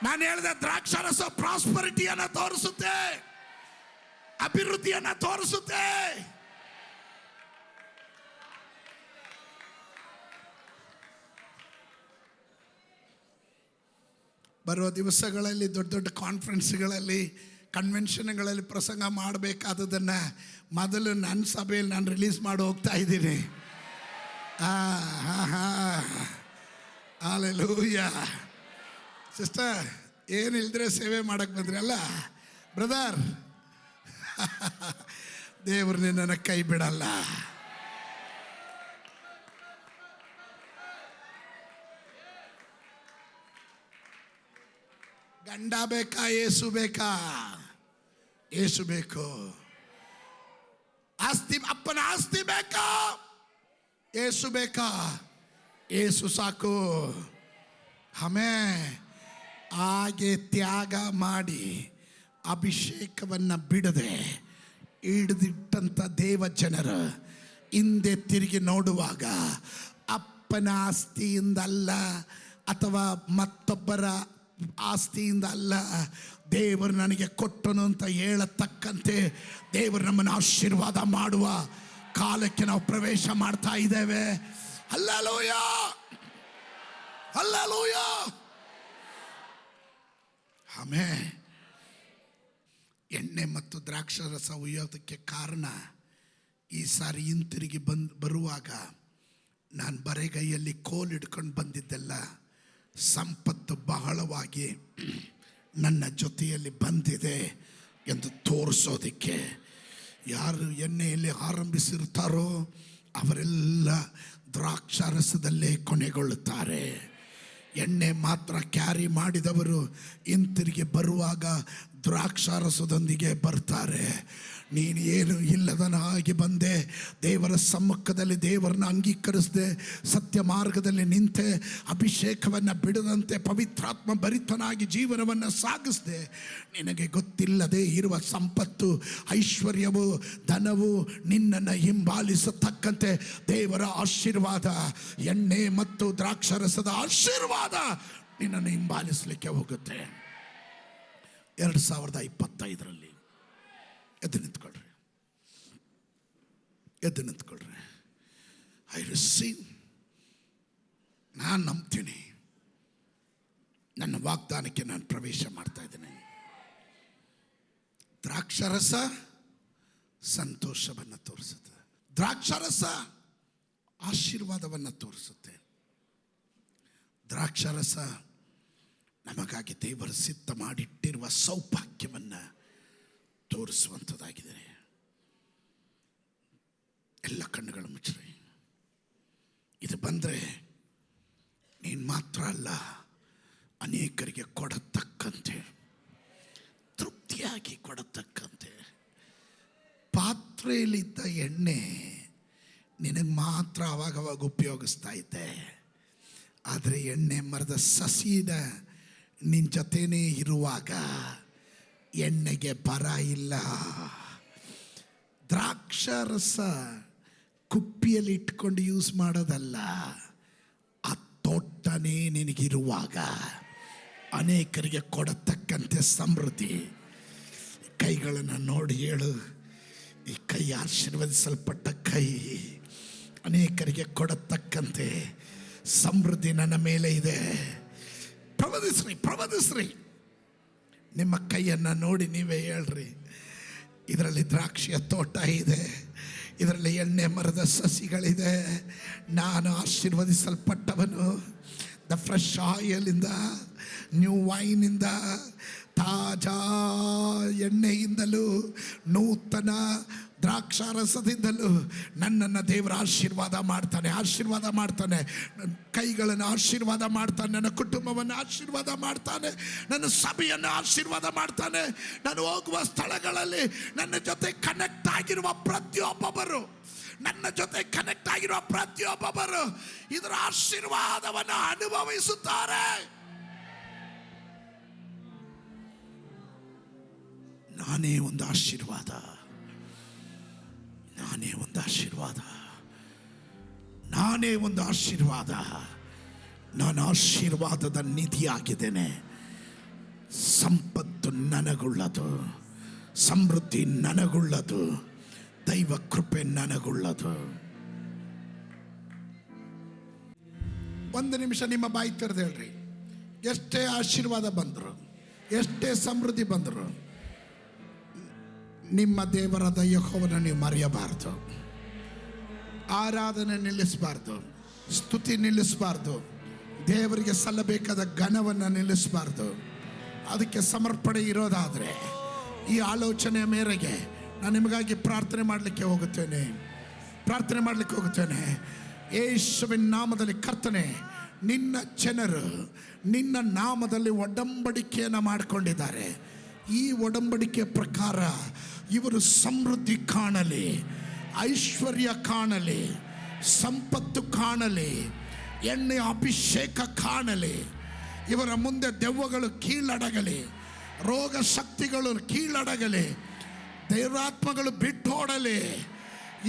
ನಾನು ಹೇಳಿದ ದ್ರಾಕ್ಷಾರಸ ಪ್ರಾಸ್ಪರಿಟಿಯನ್ನು ತೋರಿಸುತ್ತೆ, ಅಭಿವೃದ್ಧಿಯನ್ನು ತೋರಿಸುತ್ತೆ. ಬರುವ ದಿವಸಗಳಲ್ಲಿ ದೊಡ್ಡ ದೊಡ್ಡ ಕಾನ್ಫರೆನ್ಸ್ಗಳಲ್ಲಿ, ಕನ್ವೆನ್ಷನ್ಗಳಲ್ಲಿ ಪ್ರಸಂಗ ಮಾಡಬೇಕಾದದನ್ನು ಮೊದಲು ನನ್ನ ಸಭೆಯಲ್ಲಿ ನಾನು ರಿಲೀಸ್ ಮಾಡಿ ಹೋಗ್ತಾ ಇದ್ದೀನಿ. ಹಲ್ಲೆಲೂಯಾ. ಸಿಸ್ಟರ್, ಏನಿಲ್ದ್ರೆ ಸೇವೆ ಮಾಡಕ್ಕೆ ಬಂದ್ರಿ ಅಲ್ಲ ಬ್ರದರ್, ದೇವರು ನಿನ್ನನ್ನು ಕೈ ಬಿಡಲ್ಲ. ಗಂಡ ಬೇಕಾ ಏಸು ಬೇಕಾ? ಏಸು ಬೇಕು. ಆಸ್ತಿ, ಅಪ್ಪನ ಆಸ್ತಿ ಬೇಕಾ? ಏಸು ಬೇಕಾ? ಏಸು ಸಾಕು. ಹಮೇ ಹಾಗೆ ತ್ಯಾಗ ಮಾಡಿ ಅಭಿಷೇಕವನ್ನು ಬಿಡದೆ ಹಿಡಿದಿಟ್ಟಂಥ ದೇವ ಜನರು ಹಿಂದೆ ತಿರುಗಿ ನೋಡುವಾಗ ಅಪ್ಪನ ಆಸ್ತಿಯಿಂದ ಅಲ್ಲ, ಅಥವಾ ಮತ್ತೊಬ್ಬರ ಆಸ್ತಿಯಿಂದ ಅಲ್ಲ, ದೇವರು ನನಗೆ ಕೊಟ್ಟನು ಅಂತ ಹೇಳತಕ್ಕಂತೆ ದೇವರು ನಮ್ಮನ್ನು ಆಶೀರ್ವಾದ ಮಾಡುವ ಕಾಲಕ್ಕೆ ನಾವು ಪ್ರವೇಶ ಮಾಡ್ತಾ ಇದ್ದೇವೆ. Hallelujah, hallelujah. ಆಮೇಲೆ ಎಣ್ಣೆ ಮತ್ತು ದ್ರಾಕ್ಷಾರಸ ಉಯ್ಯೋದಕ್ಕೆ ಕಾರಣ, ಈ ಸಾರಿ ಹಿಂತಿರುಗಿ ಬರುವಾಗ ನಾನು ಬರೆಗೈಯಲ್ಲಿ ಕೋಲು ಹಿಡ್ಕೊಂಡು ಬಂದಿದ್ದೆಲ್ಲ ಸಂಪತ್ತು ಬಹಳವಾಗಿ ನನ್ನ ಜೊತೆಯಲ್ಲಿ ಬಂದಿದೆ ಎಂದು ತೋರಿಸೋದಕ್ಕೆ. ಯಾರು ಎಣ್ಣೆಯಲ್ಲಿ ಆರಂಭಿಸಿರ್ತಾರೋ ಅವರೆಲ್ಲ ದ್ರಾಕ್ಷಾರಸದಲ್ಲೇ ಕೊನೆಗೊಳ್ಳುತ್ತಾರೆ. ಎಣ್ಣೆ ಮಾತ್ರ ಕ್ಯಾರಿ ಮಾಡಿದವರು ಹಿಂತಿರುಗಿ ಬರುವಾಗ ದ್ರಾಕ್ಷಾರಸದೊಂದಿಗೆ ಬರ್ತಾರೆ. ನೀನು ಏನು ಇಲ್ಲದನಾಗಿ ಬಂದೆ, ದೇವರ ಸಮ್ಮುಖದಲ್ಲಿ ದೇವರನ್ನ ಅಂಗೀಕರಿಸದೆ ಸತ್ಯ ಮಾರ್ಗದಲ್ಲಿ ನಿಂತೆ ಅಭಿಷೇಕವನ್ನು ಬಿಡದಂತೆ ಪವಿತ್ರಾತ್ಮ ಭರಿತನಾಗಿ ಜೀವನವನ್ನು ಸಾಗಿಸದೆ ನಿನಗೆ ಗೊತ್ತಿಲ್ಲದೆ ಇರುವ ಸಂಪತ್ತು, ಐಶ್ವರ್ಯವು, ಧನವು ನಿನ್ನನ್ನು ಹಿಂಬಾಲಿಸತಕ್ಕಂತೆ ದೇವರ ಆಶೀರ್ವಾದ, ಎಣ್ಣೆ ಮತ್ತು ದ್ರಾಕ್ಷಾರಸದ ಆಶೀರ್ವಾದ ನಿನ್ನನ್ನು ಹಿಂಬಾಲಿಸಲಿಕ್ಕೆ ಹೋಗುತ್ತೆ. 2025 ಎದ್ದು ನಿಂತ್ಕೊಳ್ರಿ, ಎದ್ದು ನಿಂತ್ಕೊಳ್ರಿ. I receive. ನಾನು ನಂಬ್ತೀನಿ, ನನ್ನ ವಾಗ್ದಾನಕ್ಕೆ ನಾನು ಪ್ರವೇಶ ಮಾಡ್ತಾ ಇದ್ದೇನೆ. ದ್ರಾಕ್ಷಾರಸ ಸಂತೋಷವನ್ನು ತೋರಿಸುತ್ತೆ, ದ್ರಾಕ್ಷಾರಸ ಆಶೀರ್ವಾದವನ್ನು ತೋರಿಸುತ್ತೆ, ದ್ರಾಕ್ಷಾರಸ ನಮಗಾಗಿ ದೇವರು ಸಿದ್ಧ ಮಾಡಿಟ್ಟಿರುವ ಸೌಭಾಗ್ಯವನ್ನು ತೋರಿಸುವಂಥದ್ದಾಗಿದೆ. ಎಲ್ಲ ಕಣ್ಣುಗಳು ಮುಚ್ಚ್ರಿ. ಇದು ಬಂದರೆ ನೀನು ಮಾತ್ರ ಅಲ್ಲ, ಅನೇಕರಿಗೆ ಕೊಡತಕ್ಕಂತೆ, ತೃಪ್ತಿಯಾಗಿ ಕೊಡತಕ್ಕಂತೆ. ಪಾತ್ರೆಯಲ್ಲಿದ್ದ ಎಣ್ಣೆ ನಿನಗೆ ಮಾತ್ರ ಅವಾಗವಾಗ ಉಪಯೋಗಿಸ್ತಾ ಇದ್ದೆ, ಆದರೆ ಎಣ್ಣೆ ಮರದ ಸಸಿದ ನಿನ್ನ ಜೊತೆನೇ ಇರುವಾಗ ಎಣ್ಣೆಗೆ ಬರ ಇಲ್ಲ. ದ್ರಾಕ್ಷಾರಸ ಕುಪ್ಪಿಯಲ್ಲಿ ಇಟ್ಕೊಂಡು ಯೂಸ್ ಮಾಡೋದಲ್ಲ, ಆ ತೋಟನೇ ನಿನಗಿರುವಾಗ ಅನೇಕರಿಗೆ ಕೊಡತಕ್ಕಂತೆ ಸಮೃದ್ಧಿ. ಕೈಗಳನ್ನು ನೋಡಿ ಹೇಳು, ಈ ಕೈ ಆಶೀರ್ವದಿಸಲ್ಪಟ್ಟ ಕೈ, ಅನೇಕರಿಗೆ ಕೊಡತಕ್ಕಂತೆ ಸಮೃದ್ಧಿ ನನ್ನ ಮೇಲೆ ಇದೆ. ಪ್ರವದಿಸ್ರಿ, ಪ್ರವದಿಸ್ರಿ. ನಿಮ್ಮ ಕೈಯನ್ನು ನೋಡಿ ನೀವೇ ಹೇಳ್ರಿ, ಇದರಲ್ಲಿ ದ್ರಾಕ್ಷಿಯ ತೋಟ ಇದೆ, ಇದರಲ್ಲಿ ಎಣ್ಣೆ ಮರದ ಸಸಿಗಳಿದೆ, ನಾನು ಆಶೀರ್ವದಿಸಲ್ಪಟ್ಟವನು. ದ ಫ್ರೆಶ್ ಆಯಿಲಿಂದ, ನ್ಯೂ ವೈನಿಂದ, ತಾಜಾ ಎಣ್ಣೆಯಿಂದಲೂ, ನೂತನ ದ್ರಾಕ್ಷಾರಸದಿಂದಲೂ ನನ್ನನ್ನು ದೇವರ ಆಶೀರ್ವಾದ ಮಾಡ್ತಾನೆ, ಆಶೀರ್ವಾದ ಮಾಡ್ತಾನೆ. ಕೈಗಳನ್ನು ಆಶೀರ್ವಾದ ಮಾಡ್ತಾನೆ, ನನ್ನ ಕುಟುಂಬವನ್ನು ಆಶೀರ್ವಾದ ಮಾಡ್ತಾನೆ, ನನ್ನ ಸಭೆಯನ್ನು ಆಶೀರ್ವಾದ ಮಾಡ್ತಾನೆ. ನಾನು ಹೋಗುವ ಸ್ಥಳಗಳಲ್ಲಿ ನನ್ನ ಜೊತೆ ಕನೆಕ್ಟ್ ಆಗಿರುವ ಪ್ರತಿಯೊಬ್ಬೊಬ್ಬರು, ನನ್ನ ಜೊತೆ ಕನೆಕ್ಟ್ ಆಗಿರುವ ಪ್ರತಿಯೊಬ್ಬೊಬ್ಬರು ಇದರ ಆಶೀರ್ವಾದವನ್ನು ಅನುಭವಿಸುತ್ತಾರೆ. ನಾನೇ ಒಂದು ಆಶೀರ್ವಾದ, ನಾನೇ ಒಂದು ಆಶೀರ್ವಾದ, ನಾನೇ ಒಂದು ಆಶೀರ್ವಾದ. ನಾನು ಆಶೀರ್ವಾದದ ನಿಧಿಯಾಗಿದ್ದೇನೆ. ಸಂಪತ್ತು ನನಗುಳ್ಳದು, ಸಮೃದ್ಧಿ ನನಗುಳ್ಳದು, ದೈವ ಕೃಪೆ ನನಗುಳ್ಳದು. ಒಂದು ನಿಮಿಷ ನಿಮ್ಮ ಬಾಯಿ ತೆರೆದು ಹೇಳ್ರಿ, ಎಷ್ಟೇ ಆಶೀರ್ವಾದ ಬಂದರು, ಎಷ್ಟೇ ಸಮೃದ್ಧಿ ಬಂದರು, ನಿಮ್ಮ ದೇವರಾದ ಯೆಹೋವನನ್ನು ನೀವು ಮರೆಯಬಾರ್ದು. ಆರಾಧನೆ ನಿಲ್ಲಿಸಬಾರ್ದು, ಸ್ತುತಿ ನಿಲ್ಲಿಸಬಾರ್ದು, ದೇವರಿಗೆ ಸಲ್ಲಬೇಕಾದ ಘನವನ್ನು ನಿಲ್ಲಿಸಬಾರ್ದು. ಅದಕ್ಕೆ ಸಮರ್ಪಣೆ ಇರೋದಾದರೆ ಈ ಆಲೋಚನೆಯ ಮೇರೆಗೆ ನಾನು ನಿಮಗಾಗಿ ಪ್ರಾರ್ಥನೆ ಮಾಡಲಿಕ್ಕೆ ಹೋಗುತ್ತೇನೆ, ಪ್ರಾರ್ಥನೆ ಮಾಡಲಿಕ್ಕೆ ಹೋಗುತ್ತೇನೆ. ಯೇಸುವಿನ ನಾಮದಲ್ಲಿ ಕರ್ತನೆ, ನಿನ್ನ ಜನರು ನಿನ್ನ ನಾಮದಲ್ಲಿ ಒಡಂಬಡಿಕೆಯನ್ನು ಮಾಡಿಕೊಂಡಿದ್ದಾರೆ. ಈ ಒಡಂಬಡಿಕೆ ಪ್ರಕಾರ ಇವರು ಸಮೃದ್ಧಿ ಕಾಣಲಿ, ಐಶ್ವರ್ಯ ಕಾಣಲಿ, ಸಂಪತ್ತು ಕಾಣಲಿ, ಎಣ್ಣೆ ಅಭಿಷೇಕ ಕಾಣಲಿ. ಇವರ ಮುಂದೆ ದೆವ್ವಗಳು ಕೀಳಡಗಲಿ, ರೋಗ ಶಕ್ತಿಗಳು ಕೀಳಡಗಲಿ, ದೈವಾತ್ಮಗಳು ಬಿಟ್ಟೋಡಲಿ.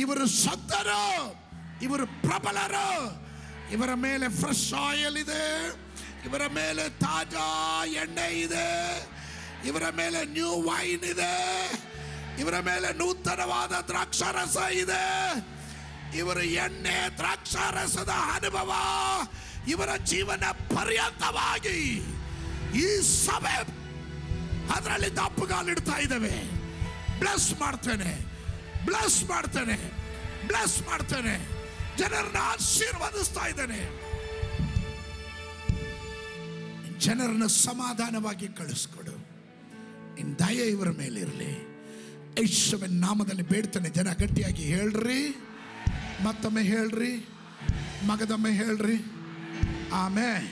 ಇವರು ಸತ್ತರು, ಇವರು ಪ್ರಬಲರು. ಇವರ ಮೇಲೆ ಫ್ರೆಶ್ ಆಯಿಲ್ ಇದೆ, ಇವರ ಮೇಲೆ ತಾಜಾ ಎಣ್ಣೆ ಇದೆ, ಇವರ ಮೇಲೆ ನ್ಯೂ ವೈನ್ ಇದೆ, ಇವರ ಮೇಲೆ ನೂತನವಾದ ದ್ರಾಕ್ಷಾರಸ ಇದೆ. ಇವರ ಎಣ್ಣೆ ದ್ರಾಕ್ಷಾರಸದ ಅನುಭವ ಇವರ ಜೀವನ ಪರ್ಯಂತವಾಗಿ ಈ ಸಭೆ ಅದರಲ್ಲಿ ದಪ್ಪುಗಾಲಿಡ್ತಾ ಇದ್ದೇವೆ. ಬ್ಲೆಸ್ ಮಾಡ್ತೇನೆ, ಬ್ಲೆಸ್ ಮಾಡ್ತೇನೆ, ಬ್ಲೆಸ್ ಮಾಡ್ತೇನೆ. ಜನರನ್ನ ಆಶೀರ್ವದಿಸ್ತಾ ಇದ್ದೇನೆ. ಜನರನ್ನು ಸಮಾಧಾನವಾಗಿ ಕಳಿಸ್ಕೊಡು. ನಿನ್ನ ದಯೆ ಇವರ ಮೇಲೆ ಇರಲಿ. ಯೇಸುವಿನ ನಾಮದಲ್ಲಿ ಬೇಡ್ತಾನೆ. ಜನ ಗಟ್ಟಿಯಾಗಿ ಹೇಳ್ರಿ, ಮತ್ತೊಮ್ಮೆ ಹೇಳ್ರಿ, ಮಗದೊಮ್ಮೆ ಹೇಳ್ರಿ. ಆಮೆನ್.